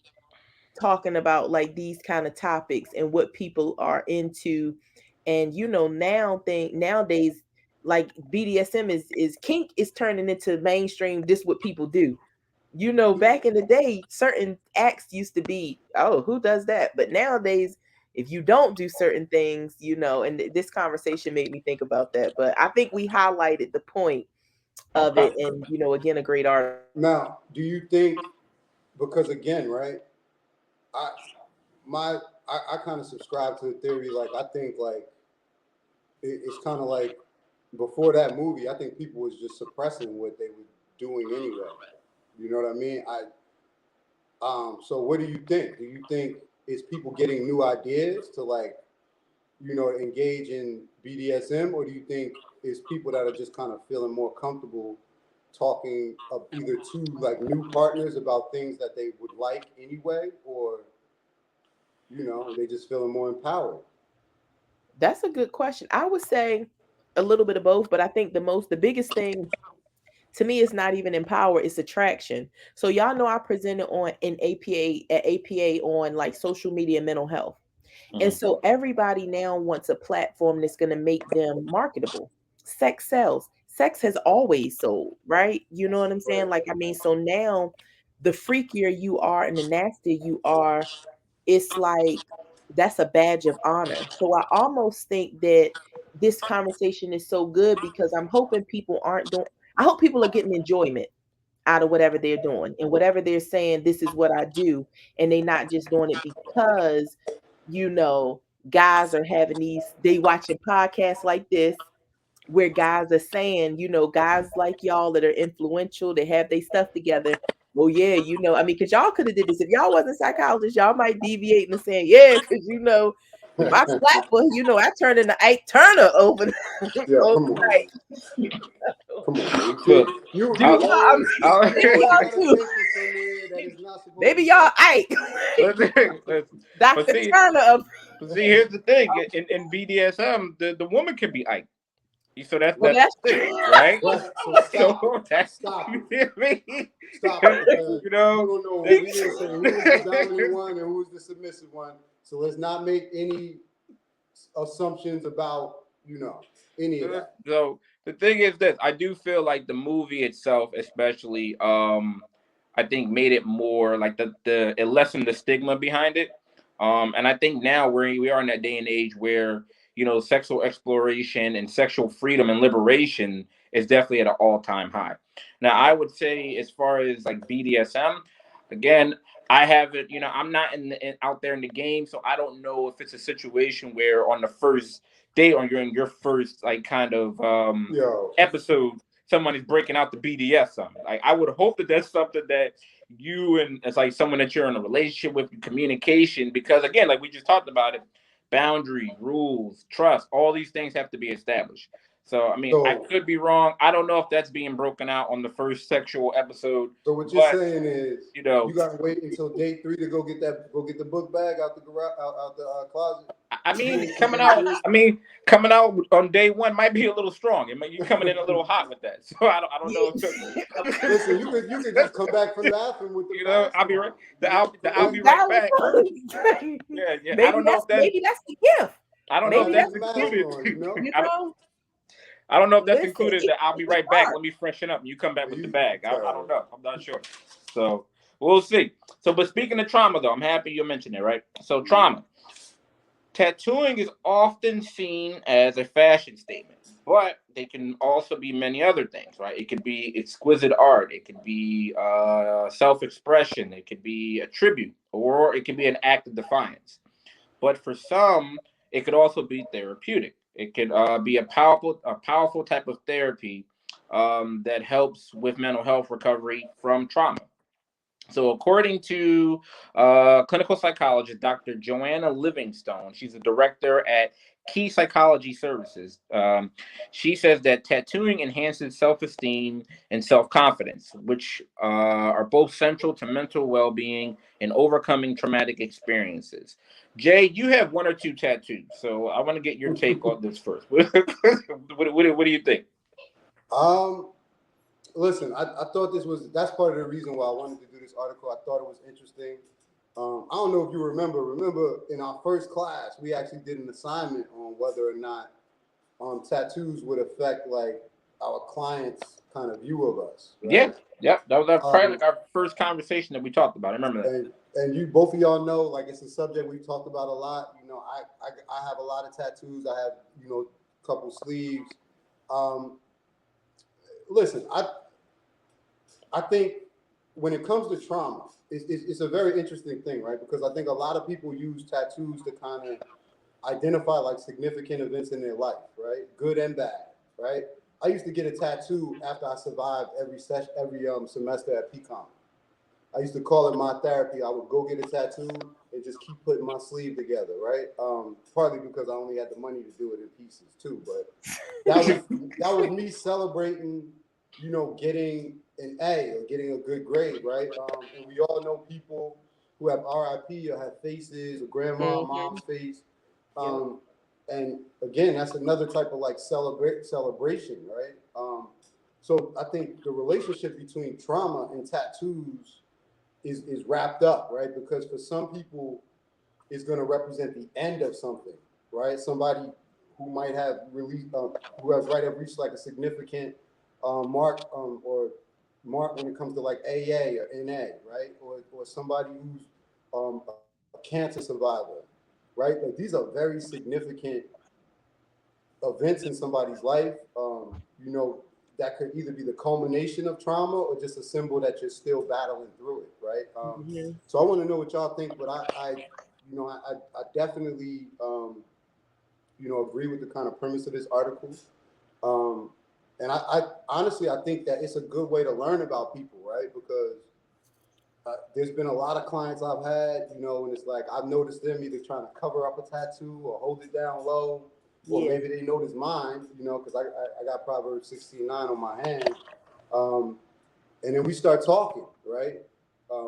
talking about, like, these kind of topics and what people are into. And nowadays, like, BDSM is kink is turning into mainstream. This what people do. Back in the day, certain acts used to be, oh, who does that? But nowadays, if you don't do certain things, and this conversation made me think about that. But I think we highlighted the point of Okay. it, and again, a great article. Now, do you think, because again, right? I my I kind of subscribe to the theory. Like, I think, like, it's kind of like, before that movie, I think people was just suppressing what they were doing anyway. You know what I mean? So what do you think? Do you think it's people getting new ideas to, like, engage in BDSM, or do you think it's people that are just kind of feeling more comfortable talking of either to, like, new partners about things that they would like anyway, or they just feeling more empowered? That's a good question. I would say a little bit of both, but I think the biggest thing to me is not even empower, it's attraction. So y'all know I presented on in APA on, like, social media and mental health. And Mhm. so everybody now wants a platform that's going to make them marketable. Sex sells. Sex has always sold, right? You know what I'm saying? Right. Like, I mean, so now the freakier you are and the nastier you are, it's like that's a badge of honor. So I almost think that this conversation is so good because I'm hoping people aren't doing. I hope people are getting enjoyment out of whatever they're doing and whatever they're saying. This is what I do, and they not just doing it because you know guys are having these. They watching podcasts like this where guys are saying, guys like y'all that are influential, they have their stuff together. Well, yeah, I mean, because y'all could have did this. If y'all wasn't psychologists, y'all might deviate and saying, yeah, because my flapper, I turned into Ike Turner over Yeah, come on, overnight. come on. Look, You Maybe always, you y'all, maybe always y'all gotta too. take it somewhere that is not supposed to Maybe be y'all taken. Ike, listen, but Dr. Turner of. see, here's the thing. In BDSM, the woman can be Ike. So Well, that's that's the thing, true. right? Right. So stop it. So that's Stop you it. feel me? Stop it. Because You you know. don't know. We didn't say who was the dominant one and who was the submissive one. So let's not make any assumptions about any of that. So the thing is this, I do feel like the movie itself, especially, I think made it more like it lessened the stigma behind it. And I think now we are in that day and age where sexual exploration and sexual freedom and liberation is definitely at an all-time high. Now, I would say as far as like BDSM, again, I haven't, I'm not out there in the game, so I don't know if it's a situation where on the first date or you're in your first like kind of Yo, episode, somebody's breaking out the BDSM. Like I would hope that that's something that you and it's like someone that you're in a relationship with, communication, because again, like we just talked about it, boundaries, rules, trust, all these things have to be established. So I mean, I so could be wrong. I don't know if that's being broken out on the first sexual episode, so what you're but saying is you know, you gotta wait until day 3 to go get the book bag out the garage, out the closet. I mean, From day 3. coming out on day one might be a little strong. You're coming in a little hot with that. So I don't know Listen, if you could just come back from the bathroom with the I'll mask be right. on. The I'll It's be right back. Valentine's. Yeah, yeah. maybe that's maybe that's the gift. I don't I know if gotta Maybe get that's that's the the mask gift. included. on, you know? You I don't. know, I don't know if that's listen, included. That I'll be it's right back. hard. Let me freshen up, and you come back with the You bag. I don't terrible. know. I'm not sure. So we'll see. So, but speaking of trauma, though, I'm happy you mentioned it. Right. So trauma. Tattooing is often seen as a fashion statement, but they can also be many other things, right? It could be exquisite art, it could be self-expression, it could be a tribute, or it could be an act of defiance. But for some, it could also be therapeutic. It could be a powerful type of therapy that helps with mental health recovery from trauma. So, according to clinical psychologist Dr. Joanna Livingstone, she's a director at Key Psychology Services. She says that tattooing enhances self esteem and self confidence, which are both central to mental well being and overcoming traumatic experiences. Jay, you have one or two tattoos, so I want to get your take on this first. What do you think? um, Listen, I thought that's part of the reason why I wanted to do this article. I thought it was interesting. I don't know if you remember. Remember, in our first class, we actually did an assignment on whether or not tattoos would affect like our clients' kind of view of us, Yeah, right? yeah, that was probably Um, like our first conversation that we talked about. I remember that. and you both of y'all know, like it's a subject we talked about a lot. I have a lot of tattoos. I have a couple sleeves. Um, Listen, I think when it comes to trauma, it's a very interesting thing, right? Because I think a lot of people use tattoos to kind of identify like significant events in their life, right? Good and bad, right? I used to get a tattoo after I survived every session, every semester at PCOM. I used to call it my therapy. I would go get a tattoo and just keep putting my sleeve together, right? Partly because I only had the money to do it in pieces too, but that was me celebrating, getting an A or getting a good grade, right? And we all know people who have RIP or have faces or grandma or Mm-hmm. mom's face. Yep. And again, that's another type of like celebration, right? So I think the relationship between trauma and tattoos is wrapped up, right? Because for some people, it's going to represent the end of something, right? Somebody who might have have reached like a significant mark or mark when it comes to like AA or NA, right? Or somebody who's a cancer survivor, right? Like these are very significant events in somebody's life, you know, that could either be the culmination of trauma or just a symbol that you're still battling through it, right? So I want to know what y'all think, but you know, I definitely, you know, agree with the kind of premise of this article. Um, and I honestly, I think that it's a good way to learn about people, right? Because there's been a lot of clients I've had, you know, and it's like I've noticed them either trying to cover up a tattoo or hold it down low, or Yeah. maybe they notice mine, you know, because I got Proverbs 16:9 on my hand, um, and then we start talking, right?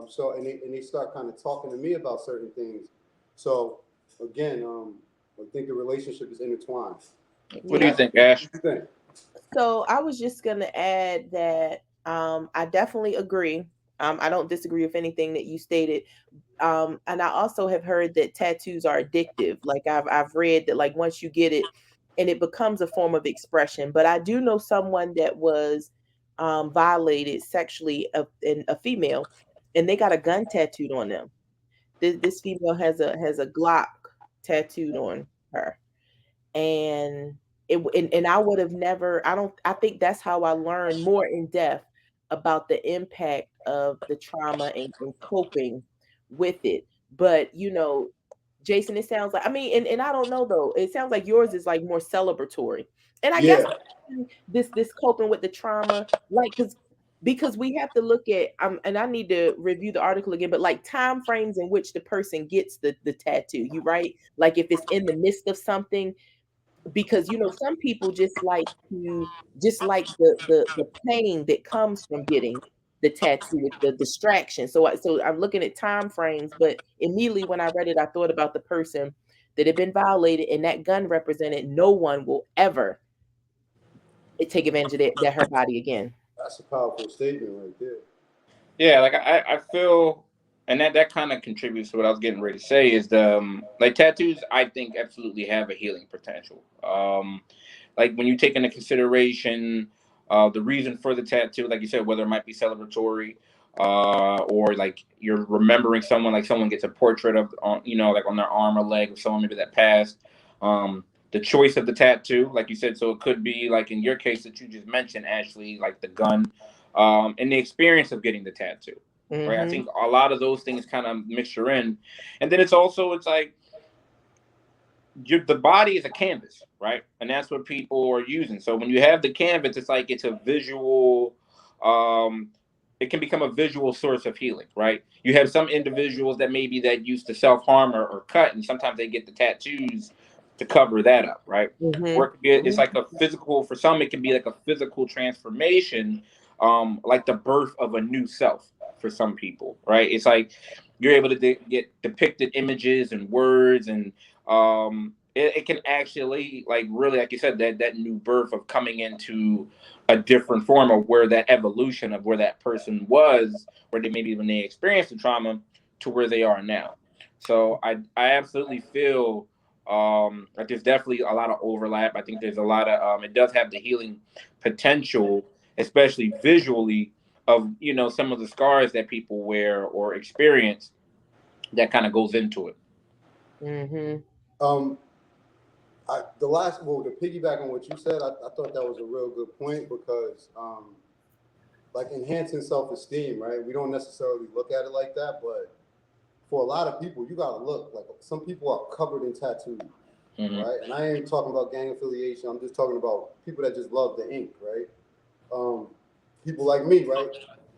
So and they start kind of talking to me about certain things. So again, I think the relationship is intertwined. What do you Yeah. think, Ash? What do you think? So I was just gonna add that I definitely agree. I don't disagree with anything that you stated. And I also have heard that tattoos are addictive. Like I've read that like once you get it, and it becomes a form of expression. But I do know someone that was violated sexually, a female, and they got a gun tattooed on them. This female has a Glock tattooed on her, and and I would have never, I think that's how I learned more in depth about the impact of the trauma and coping with it. But you know, Jason, it sounds like, I mean, and I don't know though, it sounds like yours is like more celebratory. And I guess Yeah, this coping with the trauma, like, because we have to look at, and I need to review the article again, but like time frames in which the person gets the tattoo, you right? Like if it's in the midst of something, because you know some people just like the pain that comes from getting the tattoo, the distraction. So I'm looking at time frames, but immediately when I read it, I thought about the person that had been violated, and that gun represented no one will ever take advantage of that her body again. that's a powerful statement right there. Yeah, like I feel, and that kind of contributes to what I was getting ready to say is the like tattoos. I think absolutely have a healing potential. Like when you take into consideration the reason for the tattoo, like you said, whether it might be celebratory, or like you're remembering someone, like someone gets a portrait of on, you know, like on their arm or leg of someone maybe that passed. The choice of the tattoo, like you said, so it could be like in your case that you just mentioned, Ashley, like the gun, and the experience of getting the tattoo. Right, I Mm-hmm. think a lot of those things kind of mixture in, and then it's like the body is a canvas, right? And that's what people are using. So when you have the canvas, it's like it's a visual. Um, it can become a visual source of healing, right? You have some individuals that maybe that used to self harm or cut, and sometimes they get the tattoos to cover that up, right? Or Mm-hmm. it could be, it's like a physical. For some, it can be like a physical transformation, like the birth of a new self. For some people, right? It's like you're able to get depicted images and words and it can actually like really like you said that new birth of coming into a different form of where that evolution of where that person was where they maybe when they experienced the trauma to where they are now. So I absolutely feel like there's definitely a lot of overlap. I think there's a lot of it does have the healing potential, especially visually, of you know some of the scars that people wear or experience that kind of goes into it. Mm-hmm. Um, well, to piggyback on what you said, I thought that was a real good point because, like enhancing self-esteem, right? We don't necessarily look at it like that, but for a lot of people, you gotta look like some people are covered in tattoos, Mm-hmm. right? And I ain't talking about gang affiliation. I'm just talking about people that just love the ink, right? Um, People like me, right?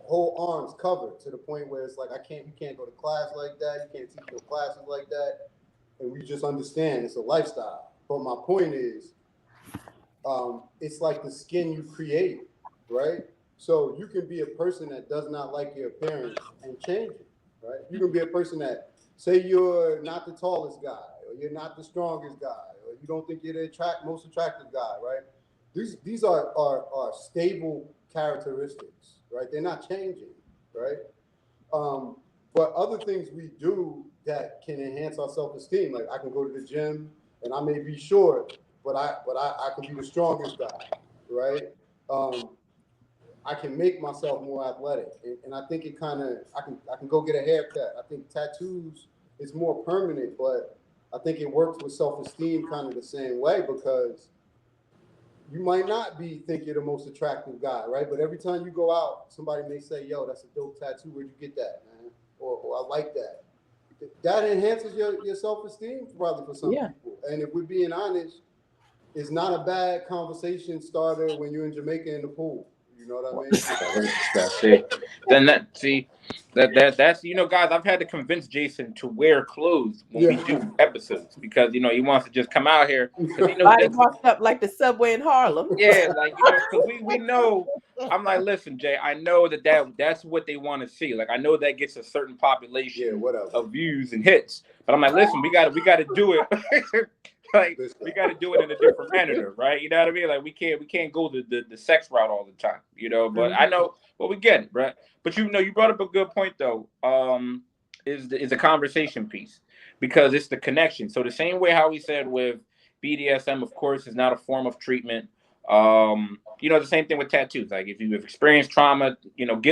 Whole arms covered to the point where it's like you can't go to class like that. You can't teach no classes like that, and we just understand it's a lifestyle. But my point is, it's like the skin you create, right? So you can be a person that does not like your appearance and change it, right? You can be a person that say you're not the tallest guy, or you're not the strongest guy, or you don't think you're the most attractive guy, right? These are stable characteristics, right? They're not changing, right? Um, but other things we do that can enhance our self-esteem, like I can go to the gym and I may be short, but I can be the strongest guy, right? Um, I can make myself more athletic, and I think it kind of I can go get a haircut. I think tattoos is more permanent, but I think it works with self-esteem kind of the same way because you might not think you're the most attractive guy, right? But every time you go out, somebody may say, "Yo, that's a dope tattoo. Where'd you get that, man?" Or "I like that." That enhances your self esteem probably for some Yeah. people. And if we're being honest, it's not a bad conversation starter when you're in Jamaica in the pool. You know what I mean? See, then that's guys. I've had to convince Jason to wear clothes when we do episodes because he wants to just come out here because Body washed up like the subway in Harlem. yeah, like because we know. I'm like, listen, Jay. I know that's what they want to see. Like, I know that gets a certain population of views and hits. But I'm like, listen, we got to do it. Like, we got to do it in a different manner, right? You know what I mean? Like, we can't go the sex route all the time, But I know, well, we get it, right? But you brought up a good point though. Is the conversation piece because it's the connection. So the same way how we said with BDSM, of course, is not a form of treatment. The same thing with tattoos. Like if you've experienced trauma,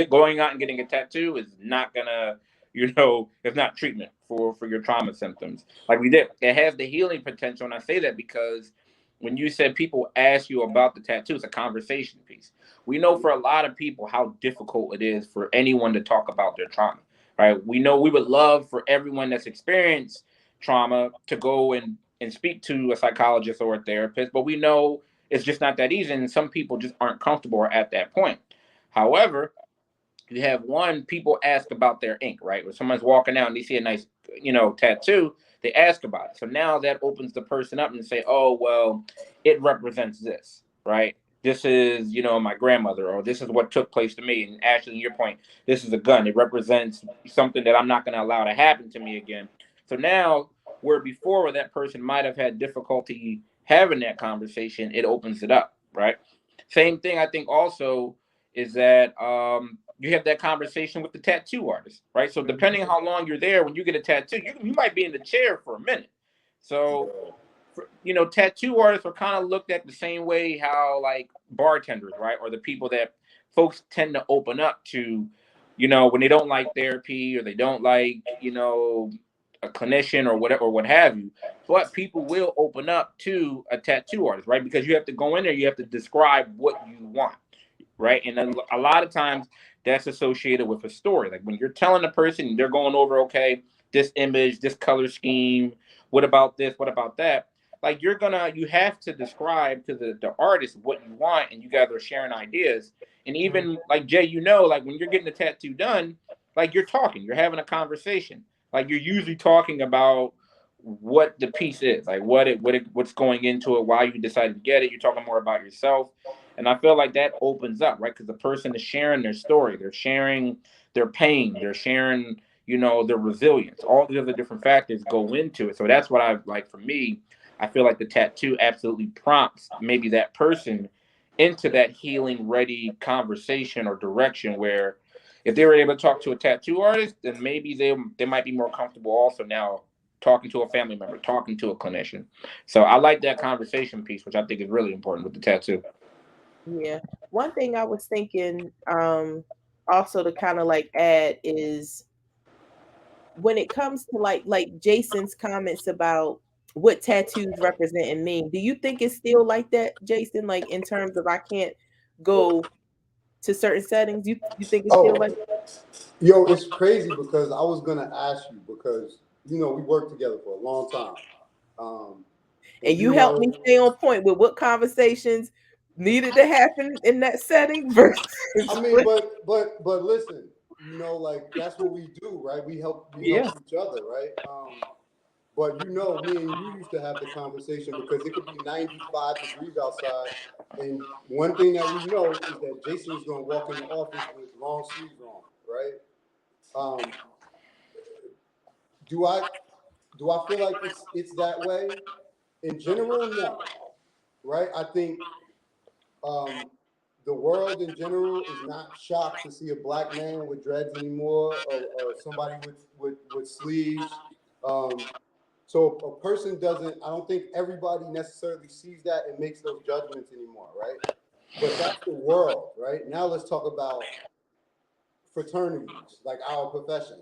going out and getting a tattoo is not gonna, it's not treatment for your trauma symptoms. Like we did, it has the healing potential, and I say that because when you said people ask you about the tattoo, it's a conversation piece. We know for a lot of people how difficult it is for anyone to talk about their trauma, right? We know we would love for everyone that's experienced trauma to go and speak to a psychologist or a therapist, but we know it's just not that easy, and some people just aren't comfortable at that point. However, you have people ask about their ink, right? When someone's walking out and they see a nice, tattoo, they ask about it. So now that opens the person up and say, oh, well, it represents this, right? This is, my grandmother, or this is what took place to me. And Ashley, your point, this is a gun. It represents something that I'm not going to allow to happen to me again. So now, where before that person might have had difficulty having that conversation, it opens it up, right? Same thing, I think, also is that you have that conversation with the tattoo artist, right? So depending on how long you're there, when you get a tattoo, you might be in the chair for a minute. So, tattoo artists are kind of looked at the same way how like bartenders, right? Or the people that folks tend to open up to, when they don't like therapy or they don't like, a clinician or whatever or what have you. But people will open up to a tattoo artist, right? Because you have to go in there, you have to describe what you want, right? And a lot of times that's associated with a story. Like when you're telling a person, they're going over, okay, this image, this color scheme, what about this, what about that? Like you have to describe to the artist what you want, and you guys are sharing ideas. And even like Jay, like when you're getting a tattoo done, like you're having a conversation. Like you're usually talking about what the piece is, like what's going into it, why you decided to get it. You're talking more about yourself. And I feel like that opens up, right? Because the person is sharing their story, they're sharing their pain, they're sharing, their resilience. All the other different factors go into it. So that's what I like. For me, I feel like the tattoo absolutely prompts maybe that person into that healing ready conversation or direction where if they were able to talk to a tattoo artist, then maybe they might be more comfortable also now talking to a family member, talking to a clinician. So I like that conversation piece, which I think is really important with the tattoo. Yeah. One thing I was thinking also to kind of like add is when it comes to like Jason's comments about what tattoos represent and mean, do you think it's still like that, Jason? Like in terms of I can't go to certain settings, you think it's still like Yo, it's crazy because I was gonna ask you because we worked together for a long time. and you helped me stay on point with what conversations needed to happen in that setting versus I mean, but listen, like that's what we do, right? We help each other, right? But me and you used to have the conversation because it could be 95 degrees outside, and one thing that we know is that Jason is going to walk in the office with long sleeves on, right? Um, do I do I feel like it's that way in general? No, right? I think um, the world in general is not shocked to see a black man with dreads anymore, or somebody with sleeves. Um, so a person doesn't. I don't think everybody necessarily sees that and makes those judgments anymore, right? But that's the world, right? Now let's talk about fraternities, like our profession,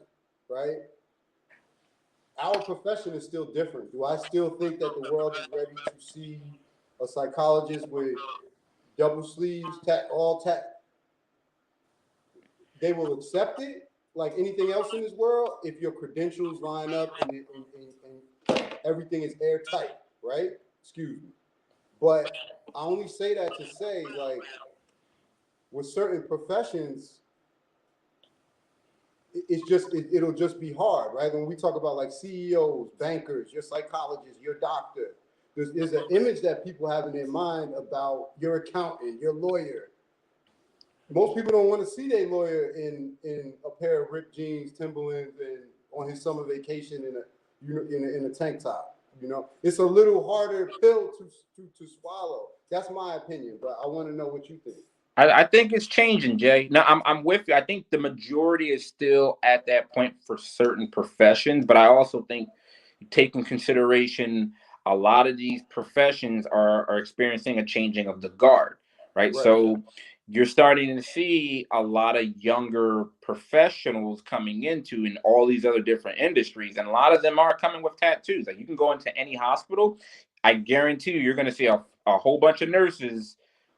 right? Our profession is still different. Do I still think that the world is ready to see a psychologist with double sleeves, they will accept it like anything else in this world if your credentials line up and everything is airtight, right? Excuse me. But I only say that to say, like, with certain professions, it'll just be hard, right? When we talk about like CEOs, bankers, your psychologist, your doctor, there's an image that people have in their mind about your accountant, your lawyer. Most people don't want to see their lawyer in a pair of ripped jeans, Timberlands, and on his summer vacation in a tank top. You know, it's a little harder pill to swallow. That's my opinion, but I want to know what you think. I think it's changing, Jay. Now I'm with you. I think the majority is still at that point for certain professions, but I also think you take in consideration a lot of these professions are experiencing a changing of the guard, right? Right. So you're starting to see a lot of younger professionals coming into in all these other different industries, and a lot of them are coming with tattoos. Like you can go into any hospital, I guarantee you're going to see a whole bunch of nurses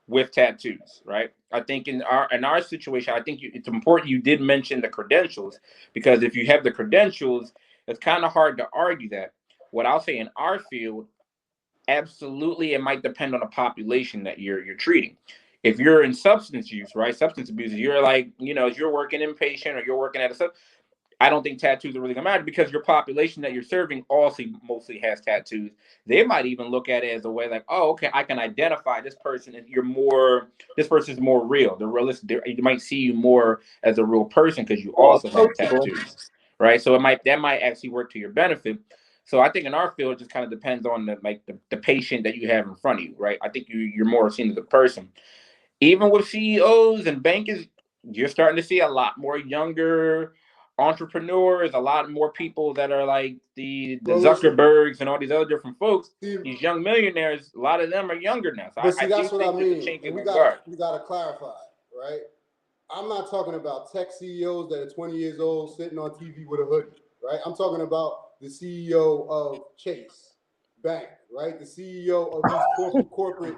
with tattoos, right? I think in our situation, I think it's important you did mention the credentials, because if you have the credentials, it's kind of hard to argue that. What I'll say in our field, absolutely, it might depend on the population that you're treating. If you're in substance use, right? Substance abuse, you're like, if you're working inpatient or you're working at a I don't think tattoos are really gonna matter, because your population that you're serving also mostly has tattoos. They might even look at it as a way like, oh, okay, I can identify this person, and this person is more real. They're realistic. You might see you more as a real person because you More also have approachable. tattoos, right? So that might actually work to your benefit. So I think in our field, it just kind of depends on the patient that you have in front of you, right? I think you're more seen as a person. Even with CEOs and bankers, you're starting to see a lot more younger entrepreneurs, a lot more people that are like the Well, listen, Zuckerbergs and all these other different folks. see, These young millionaires, a lot of them are younger now. So but I see, do that's what I think there's a mean. change And in we the gotta guard. we gotta clarify, right? I'm not talking about tech CEOs that are 20 years old sitting on TV with a hoodie, right? I'm talking about the CEO of Chase Bank, right? The CEO of these corporate,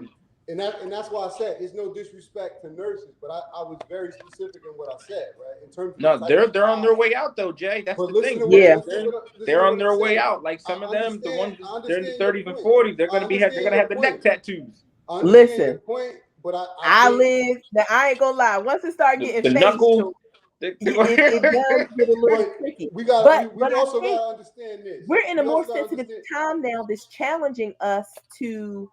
and that's why I said it's no disrespect to nurses, but I was very specific in what I said, right? In terms of the No, type of they're on their jobs. way out though, Jay. That's But the listen thing. to what Yeah. They're listen to on what I'm their way saying. out. Like some of them, the ones I they're in the understand your 30s and point. 40s, they're I gonna understand have your the point. neck tattoos. I understand Listen, your point, but I I think live now. I ain't gonna lie. Once it start getting The facial, knuckle. They, it does get a little but tricky. we But I also think gotta understand this. we're in a We more also gotta sensitive understand. time now that's challenging us to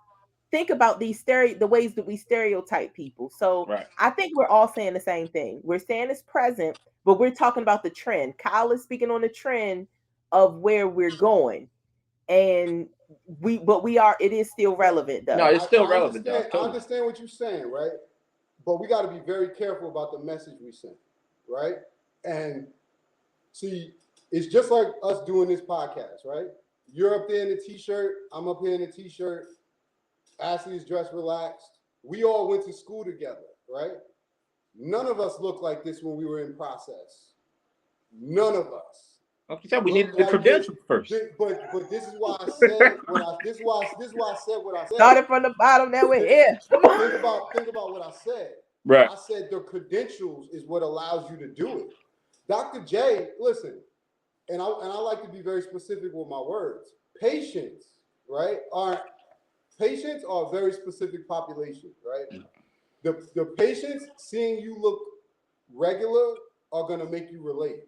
think about the ways that we stereotype people. So right. I think we're all saying the same thing. We're saying it's present, but we're talking about the trend. Kyle is speaking on the trend of where we're going. And it is still relevant No, though. it's still relevant though. I Totally. understand what you're saying, right? But we got to be very careful about the message we send, right? And see, it's just like us doing this podcast, right? You're up there in a t-shirt, I'm up here in a t-shirt. Ashley is dressed relaxed. We all went to school together, right? None of us looked like this when we were in process. None of us. Like you said, we Look needed the like this. credentials first. But this is why I said what I this is why I said what I said. Started from the bottom, now we're here. Come on. Think about what I said. Right. I said the credentials is what allows you to do it. Dr. J, listen, and I like to be very specific with my words. Patients, right, are a very specific population, right? The patients seeing you look regular are gonna make you relate.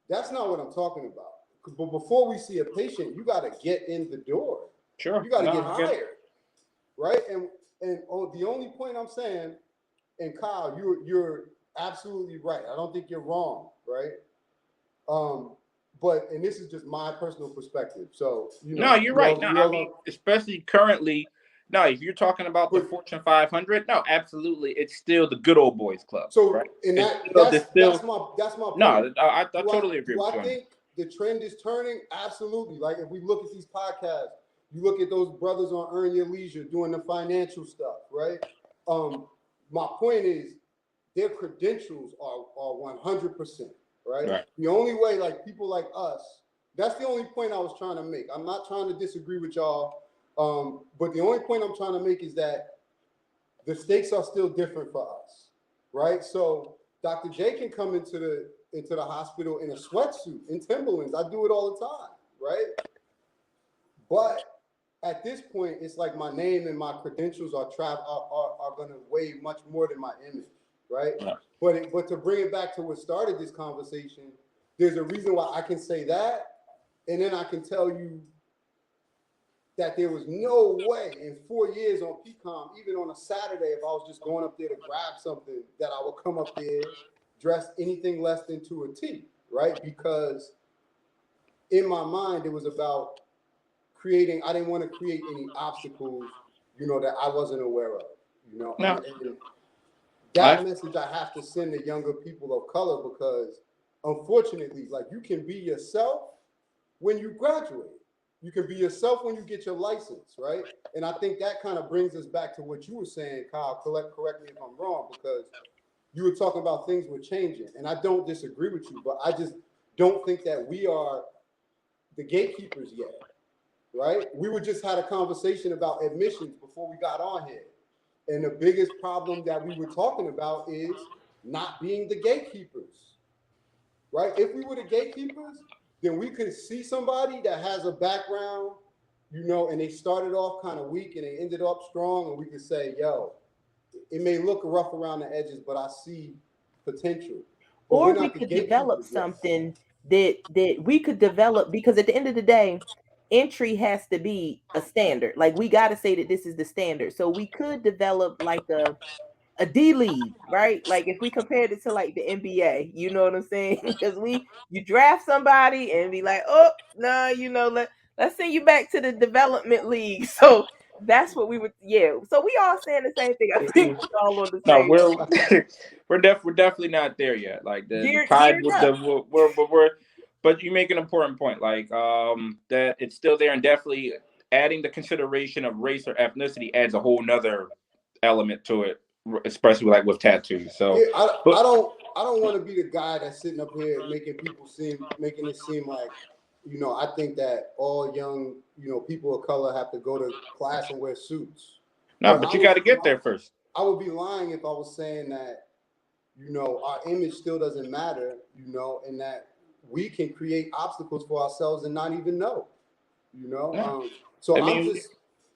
That's not what I'm talking about. But before we see a patient, you got to get in the door. Sure. You got to No, get I get it. hired, right? And the only point I'm saying, and Kyle, you're absolutely right. I don't think you're wrong, right? But this is just my personal perspective. So No, you're right. No, I mean, especially currently. No, if you're talking about the Fortune 500, no, absolutely, it's still the good old boys club. So, right? and That's my point. No, I totally agree with you. Do I think the trend is turning? Absolutely. Like if we look at these podcasts, you look at those brothers on Earn Your Leisure doing the financial stuff, right? My point is their credentials are 100%, right? The only way, like people like us, that's the only point I was trying to make. I'm not trying to disagree with y'all. But the only point I'm trying to make is that the stakes are still different for us, right? So Dr. J can come into the hospital in a sweatsuit, in Timberlands. I do it all the time, right? But at this point, it's like my name and my credentials are going to weigh much more than my image, right? Yeah. But to bring it back to what started this conversation, there's a reason why I can say that, and then I can tell you that there was no way in 4 years on PCOM, even on a Saturday, if I was just going up there to grab something, that I would come up there dressed anything less than to a T, right? Because in my mind, it was about creating, I didn't want to create any obstacles, that I wasn't aware of, No. and that message I have to send to younger people of color, because unfortunately, like, you can be yourself when you graduate. You can be yourself when you get your license, right? And I think that kind of brings us back to what you were saying, Kyle. Correct me if I'm wrong, because you were talking about things were changing, and I don't disagree with you, but I just don't think that we are the gatekeepers yet, right? We were just had a conversation about admissions before we got on here. And the biggest problem that we were talking about is not being the gatekeepers, right? If we were the gatekeepers, then we could see somebody that has a background, and they started off kind of weak and they ended up strong, and we could say, yo, it may look rough around the edges, but I see potential. But we're Or we not the could develop gatekeepers yet. something that we could develop, because at the end of the day, entry has to be a standard. Like, we got to say that this is the standard. So we could develop like a D league, right? Like, if we compared it to like the NBA, you know what I'm saying? Because you draft somebody and be like, oh no, let's send you back to the development league. So that's what we would, yeah. So we all saying the same thing. I think we all on the No, same. we're definitely not there yet. Like the tide, Geared up. but you make an important point. Like that it's still there, and definitely adding the consideration of race or ethnicity adds a whole nother element to it, especially like with tattoos. So, Yeah, but I don't want to be the guy that's sitting up here making it seem like, I think that all young, people of color have to go to class and wear suits. no, But but you got to get there first. I would be lying if I was saying that, our image still doesn't matter, and that we can create obstacles for ourselves and not even know, No, so I I'm mean, just,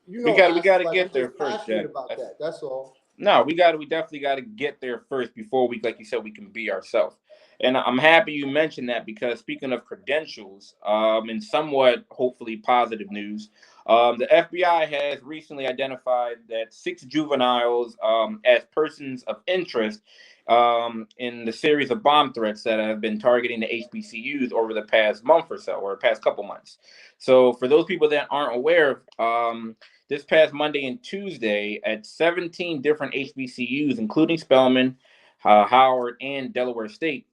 we got to like, get I'm there just first, passionate Jack. about that. That's all. No, we definitely got to get there first before we, like you said, we can be ourselves. And I'm happy you mentioned that, because speaking of credentials, and somewhat hopefully positive news, the FBI has recently identified that 6 juveniles as persons of interest in the series of bomb threats that have been targeting the HBCUs over the past month or so, or past couple months. So for those people that aren't aware, this past Monday and Tuesday at 17 different HBCUs, including Spelman, Howard, and Delaware State,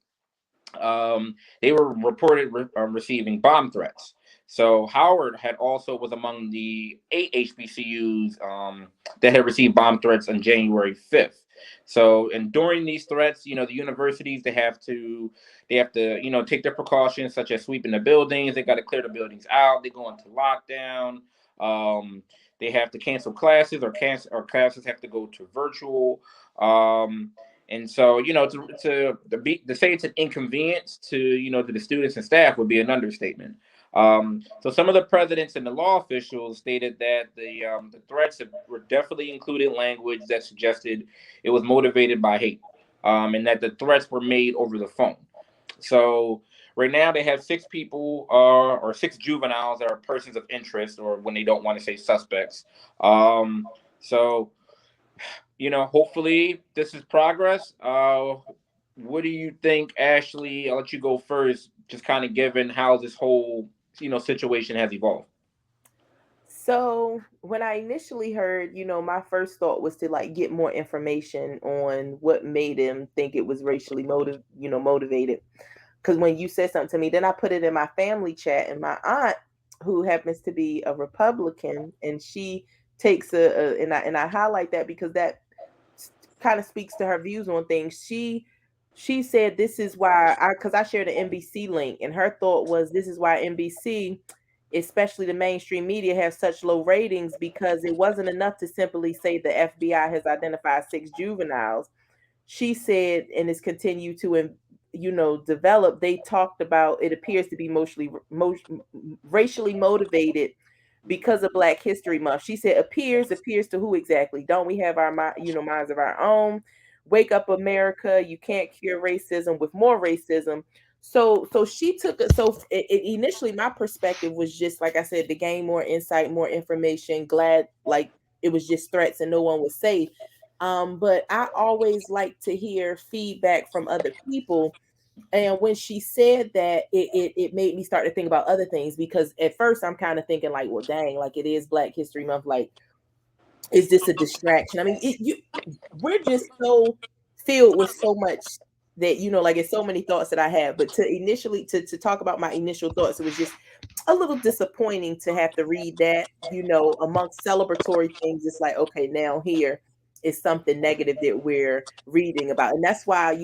they were reported receiving bomb threats. So Howard had also was among the 8 HBCUs that had received bomb threats on January 5th. So, and during these threats, the universities they have to take their precautions, such as sweeping the buildings. They got to clear the buildings out. They go into lockdown. Um, they have to cancel classes, or classes have to go to virtual. And so, to say it's an inconvenience to the students and staff would be an understatement. So some of the presidents and the law officials stated that the threats were definitely included language that suggested it was motivated by hate, and that the threats were made over the phone. So right now they have 6 people, or 6 juveniles that are persons of interest, or when they don't want to say suspects. So hopefully this is progress. What do you think, Ashley? I'll let you go first, just kind of given how this whole situation has evolved. So when I initially heard, my first thought was to like get more information on what made him think it was racially motivated. Because when you said something to me, then I put it in my family chat, and my aunt, who happens to be a Republican, and she takes and I highlight that because that kind of speaks to her views on things. She said this is why, because I shared an NBC link, and her thought was this is why NBC especially the mainstream media, have such low ratings because it wasn't enough to simply say the FBI has identified 6 juveniles. She said, and it's continued to, develop. They talked about it appears to be mostly racially motivated because of Black History Month. She said, appears to who exactly? Don't we have our minds of our own? Wake up, America! You can't cure racism with more racism. So she took it. So initially, my perspective was just like I said, to gain more insight, more information. Glad like it was just threats and no one was safe. But I always like to hear feedback from other people. And when she said that, it made me start to think about other things, because at first I'm kind of thinking like, well, dang, like it is Black History Month. Like, is this a distraction? I mean, we're just so filled with so much that, like it's so many thoughts that I have. But to talk about my initial thoughts, it was just a little disappointing to have to read that, amongst celebratory things. It's like, okay, now here is something negative that we're reading about. And that's why,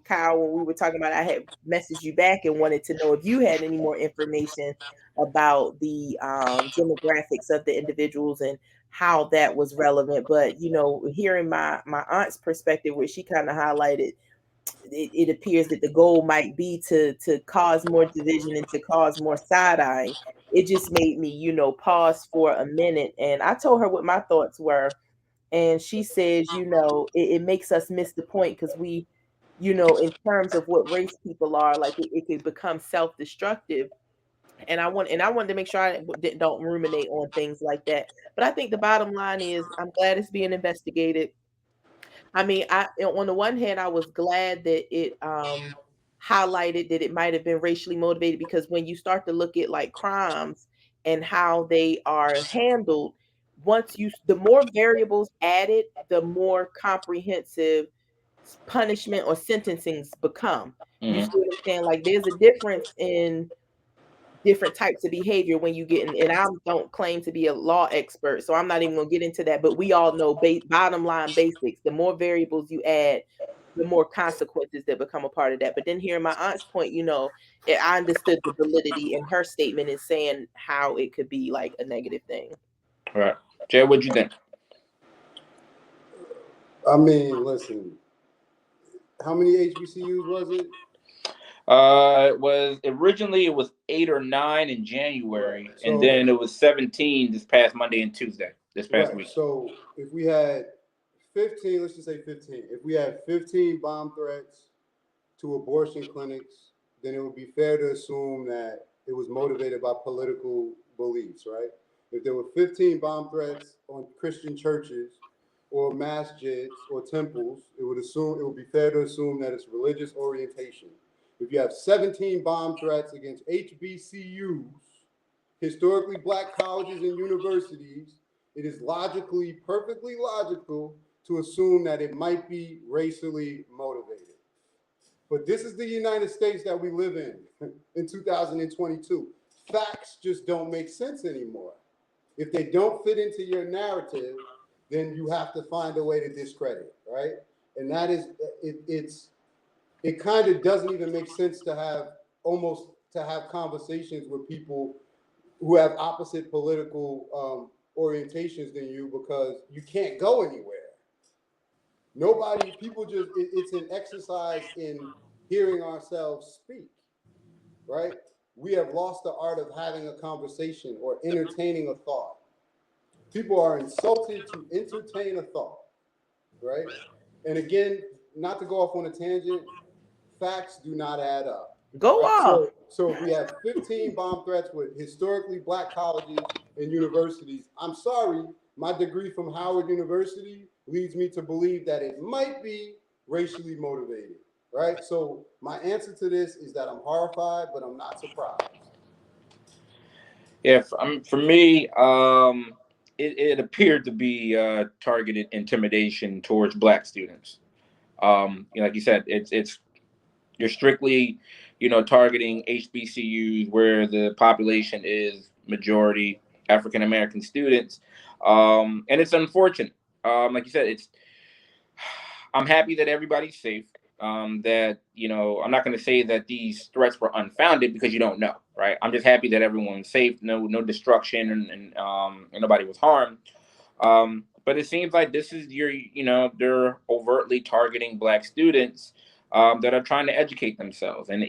Kyle, when we were talking about, I had messaged you back and wanted to know if you had any more information about the demographics of the individuals and how that was relevant. But, hearing my aunt's perspective, where she kind of highlighted, it appears that the goal might be to cause more division and to cause more side eyeing. It just made me, pause for a minute. And I told her what my thoughts were. And she says, it makes us miss the point, because we, in terms of what race people are, like it could become self-destructive. And I wanted to make sure I don't ruminate on things like that. But I think the bottom line is I'm glad it's being investigated. I mean, on the one hand, I was glad that it highlighted that it might have been racially motivated, because when you start to look at like crimes and how they are handled, the more variables added, the more comprehensive punishment or sentencings become. You see Mm-hmm. what I'm saying? Like there's a difference in different types of behavior when you get in, and I don't claim to be a law expert, so I'm not even gonna get into that, but we all know bottom line basics. The more variables you add, the more consequences that become a part of that. But then hearing my aunt's point, I understood the validity in her statement in saying how it could be like a negative thing. All right. Jay, what'd you think? I mean, listen, how many HBCUs was it? It was 8 or 9 in Right. January, and So, then it was 17 this past Monday and Tuesday, this past right. week. So if we had 15, let's just say 15. If we had 15 bomb threats to abortion clinics, then it would be fair to assume that it was motivated by political beliefs, right? If there were 15 bomb threats on Christian churches or masjids or temples, it would be fair to assume that it's religious orientation. If you have 17 bomb threats against HBCUs, historically Black colleges and universities, it is perfectly logical to assume that it might be racially motivated. But this is the United States that we live in 2022. Facts just don't make sense anymore. If they don't fit into your narrative, then you have to find a way to discredit, right? And that is, it kind of doesn't even make sense to have conversations with people who have opposite political orientations than you, because you can't go anywhere. It's an exercise in hearing ourselves speak, right? We have lost the art of having a conversation or entertaining a thought. People are insulted to entertain a thought, right? And again, not to go off on a tangent, facts do not add up, Go right? off. So if we have 15 bomb threats with historically Black colleges and universities, I'm sorry, my degree from Howard University leads me to believe that it might be racially motivated, right? So my answer to this is that I'm horrified, but I'm not surprised. Yeah, for me, it appeared to be targeted intimidation towards Black students. Like you said, it's you're strictly, targeting HBCUs where the population is majority African American students, and it's unfortunate. Like you said, I'm happy that everybody's safe. That I'm not going to say that these threats were unfounded, because you don't know. right? I'm just happy that everyone's safe, no destruction, and nobody was harmed. But it seems like this is they're overtly targeting Black students that are trying to educate themselves. And,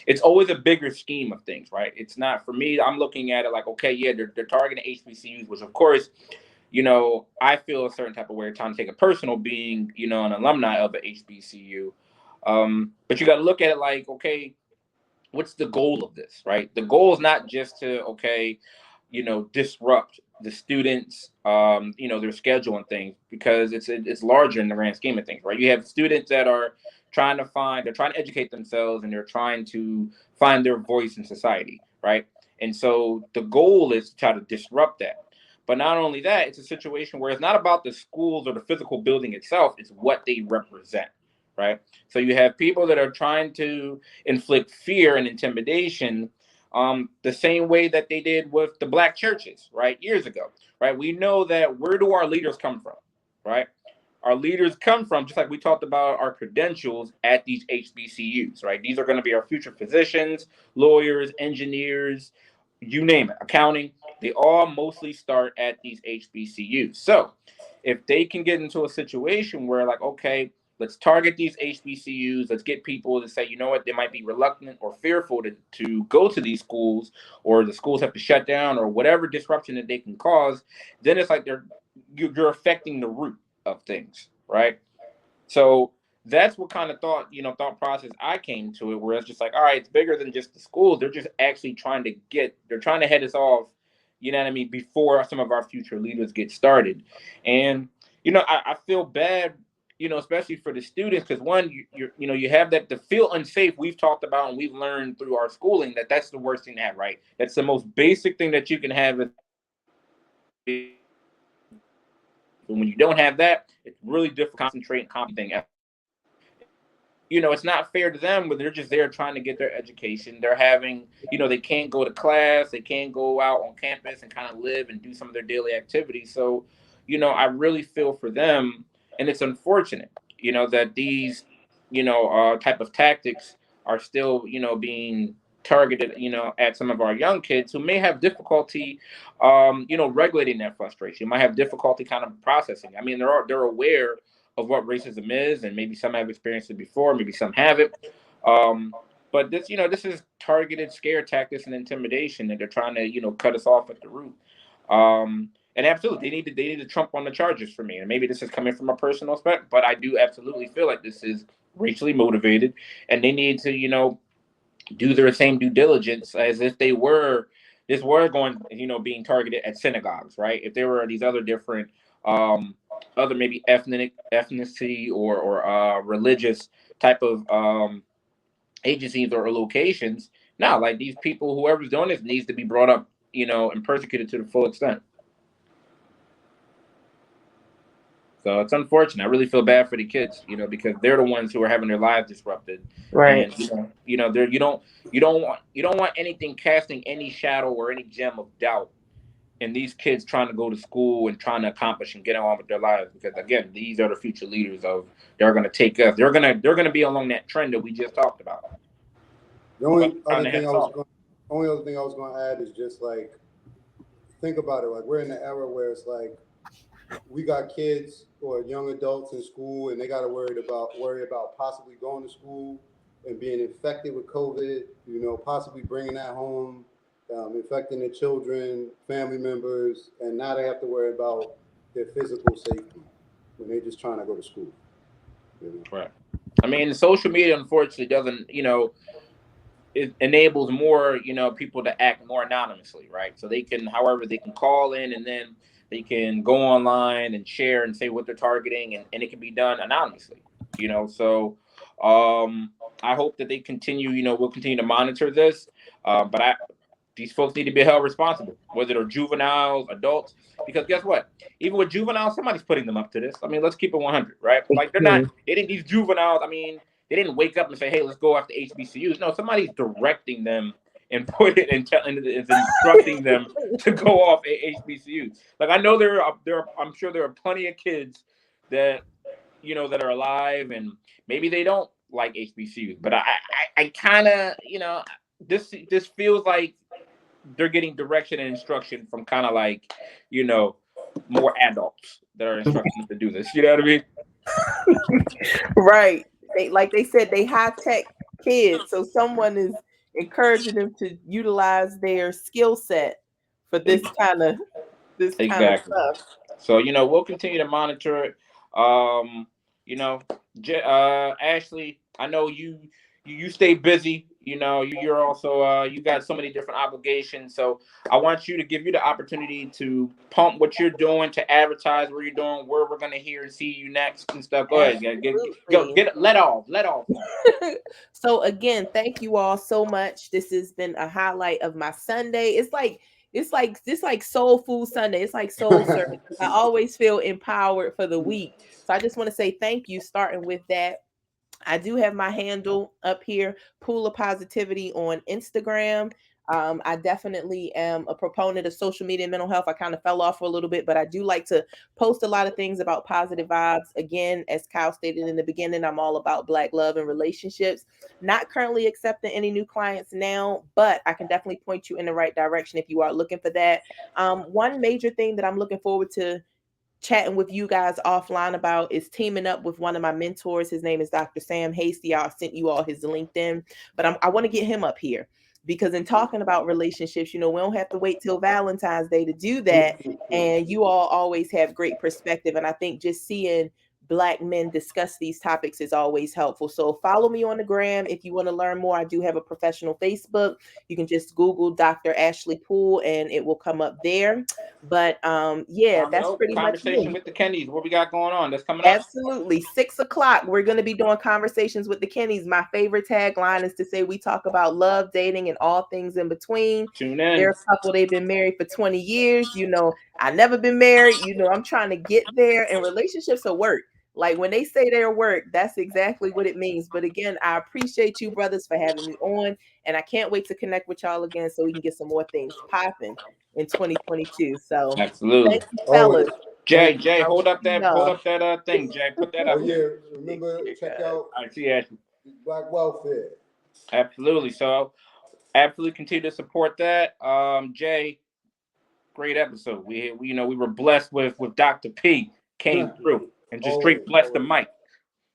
it's always a bigger scheme of things, right? It's not, for me, I'm looking at it like, okay, yeah, they're targeting HBCUs, which of course, I feel a certain type of way, trying to take a personal being, an alumni of a HBCU. But you got to look at it like, okay, what's the goal of this, right? The goal is not just to, okay, disrupt the students, their schedule and things, because it's larger in the grand scheme of things, right? You have students that are they're trying to educate themselves, and they're trying to find their voice in society, right? And so the goal is to try to disrupt that. But not only that, it's a situation where it's not about the schools or the physical building itself, it's what they represent, right? So you have people that are trying to inflict fear and intimidation, the same way that they did with the Black churches, right, years ago, right? We know that, where do our leaders come from, right? Our leaders come from, just like we talked about our credentials at these HBCUs, right? These are going to be our future physicians, lawyers, engineers, you name it, accounting. They all mostly start at these HBCUs. So if they can get into a situation where, like, okay, let's target these HBCUs. Let's get people to say, you know what, they might be reluctant or fearful to go to these schools, or the schools have to shut down, or whatever disruption that they can cause. Then it's like you're affecting the root of things, right? So that's what kind of thought process I came to it, where it's just like, all right, it's bigger than just the schools. They're just actually they're trying to head us off, you know what I mean, before some of our future leaders get started. And, I feel bad, especially for the students, because one, you have that, to feel unsafe, we've talked about and we've learned through our schooling that's the worst thing to have, right? That's the most basic thing that you can have. And when you don't have that, it's really difficult to concentrate and comprehend anything else. It's not fair to them when they're just there trying to get their education. They're having, they can't go to class, they can't go out on campus and kind of live and do some of their daily activities. So, I really feel for them, and it's unfortunate, that these, type of tactics are still, being targeted, at some of our young kids who may have difficulty, regulating that frustration, might have difficulty kind of processing. I mean, they're aware of what racism is, and maybe some have experienced it before, maybe some haven't. Um, but this is targeted scare tactics and intimidation that they're trying to, cut us off at the root. And absolutely, they need to trump on the charges for me. And maybe this is coming from a personal aspect, but I do absolutely feel like this is racially motivated, and they need to, do their same due diligence as if this were going, being targeted at synagogues, right? If there were these other different, other maybe ethnicity or religious type of agencies or locations. Now, like, these people, whoever's doing this, needs to be brought up, and persecuted to the full extent. So it's unfortunate. I really feel bad for the kids, because they're the ones who are having their lives disrupted. Right. And they're, you don't want anything casting any shadow or any gem of doubt in these kids trying to go to school and trying to accomplish and get on with their lives. Because again, these are the future leaders of they're going to take us. They're going to be along that trend that we just talked about. The only other thing I was going to add is just like, think about it. Like, we're in the era where it's like, we got kids or young adults in school, and they got to worry about possibly going to school and being infected with COVID. Possibly bringing that home, infecting their children, family members, and now they have to worry about their physical safety when they're just trying to go to school. Right. I mean, social media unfortunately doesn't, it enables more, people to act more anonymously, right? So however, they can call in, and then they can go online and share and say what they're targeting, and it can be done anonymously, So, I hope that they continue, we'll continue to monitor this. But these folks need to be held responsible, whether they're juveniles, adults, because guess what? Even with juveniles, somebody's putting them up to this. I mean, let's keep it 100, right? Like, they didn't, these juveniles, I mean, they didn't wake up and say, hey, let's go after HBCUs. No, somebody's directing them and instructing them to go off HBCUs. Like, I know I'm sure there are plenty of kids that, that are alive, and maybe they don't like HBCUs, but I kind of, this feels like they're getting direction and instruction from kind of like, you know, more adults that are instructing them to do this. You know what I mean? Right. Like they said, they high tech kids. So someone is encouraging them to utilize their skill set for this kind of Exactly. stuff. So, we'll continue to monitor it. You know, Ashley, I know you stay busy. You're also you got so many different obligations. So I want you to give you the opportunity to pump what you're doing, to advertise what you're doing, where we're gonna hear and see you next and stuff. Go ahead, go Absolutely. get let off. So again, thank you all so much. This has been a highlight of my Sunday. It's like soul food Sunday. It's like soul service. I always feel empowered for the week. So I just want to say thank you, starting with that. I do have my handle up here, Pool of Positivity on Instagram. I definitely am a proponent of social media and mental health. I kind of fell off for a little bit, but I do like to post a lot of things about positive vibes. Again, as Kyle stated in the beginning, I'm all about Black love and relationships. Not currently accepting any new clients now, but I can definitely point you in the right direction if you are looking for that. One major thing that I'm looking forward to chatting with you guys offline about is teaming up with one of my mentors. His name is Dr. Sam Hasty. I sent you all his LinkedIn, but I want to get him up here because in talking about relationships, we don't have to wait till Valentine's Day to do that. And you all always have great perspective. And I think just seeing Black men discuss these topics is always helpful. So follow me on the gram if you want to learn more. I do have a professional Facebook. You can just Google Dr. Ashley Poole and it will come up there. But yeah, that's pretty much Conversation me. with the Kennedys. What we got going on? That's coming up. Absolutely. 6 o'clock. We're going to be doing conversations with the Kennys. My favorite tagline is to say we talk about love, dating, and all things in between. Tune They're in. a couple, they've been married for 20 years. I never been married. I'm trying to get there, and relationships are work. Like when they say they're work, that's exactly what it means. But again, I appreciate you, brothers, for having me on. And I can't wait to connect with y'all again so we can get some more things popping in 2022. So Absolutely. thank you, fellas. Always. Thank you. Jay, I'll hold let up you that thing, Jay. Put that Oh up yeah, there. remember, check know. out I see Ashley. Black Welfare. Absolutely. So absolutely continue to support that. Jay, great episode. We were blessed with Dr. P came through and just Always, straight blessed the always, mic.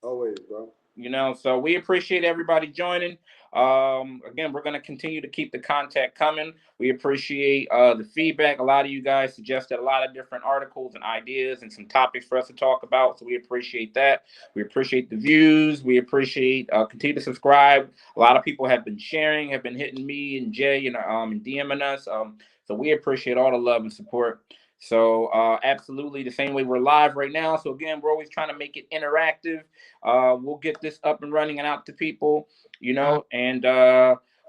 always, bro. So we appreciate everybody joining. Again, we're going to continue to keep the contact coming. We appreciate the feedback. A lot of you guys suggested a lot of different articles and ideas and some topics for us to talk about, so we appreciate that. We appreciate the views. We appreciate continue to subscribe. A lot of people have been sharing, have been hitting me and Jay and DMing us. So we appreciate all the love and support. So absolutely the same way we're live right now. So again, we're always trying to make it interactive. We'll get this up and running and out to people, and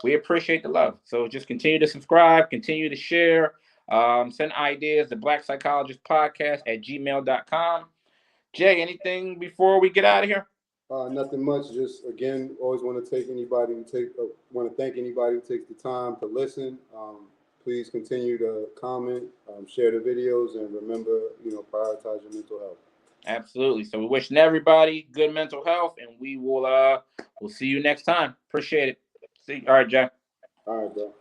we appreciate the love. So just continue to subscribe, continue to share, send ideas to Black Psychologist Podcast at gmail.com. Jay, anything before we get out of here? Nothing much. Just again, always want to want to thank anybody who takes the time to listen. Please continue to comment, share the videos, and remember, prioritize your mental health. Absolutely. So we're wishing everybody good mental health, and we'll see you next time. Appreciate it. See. All right, Jay. All right, bro.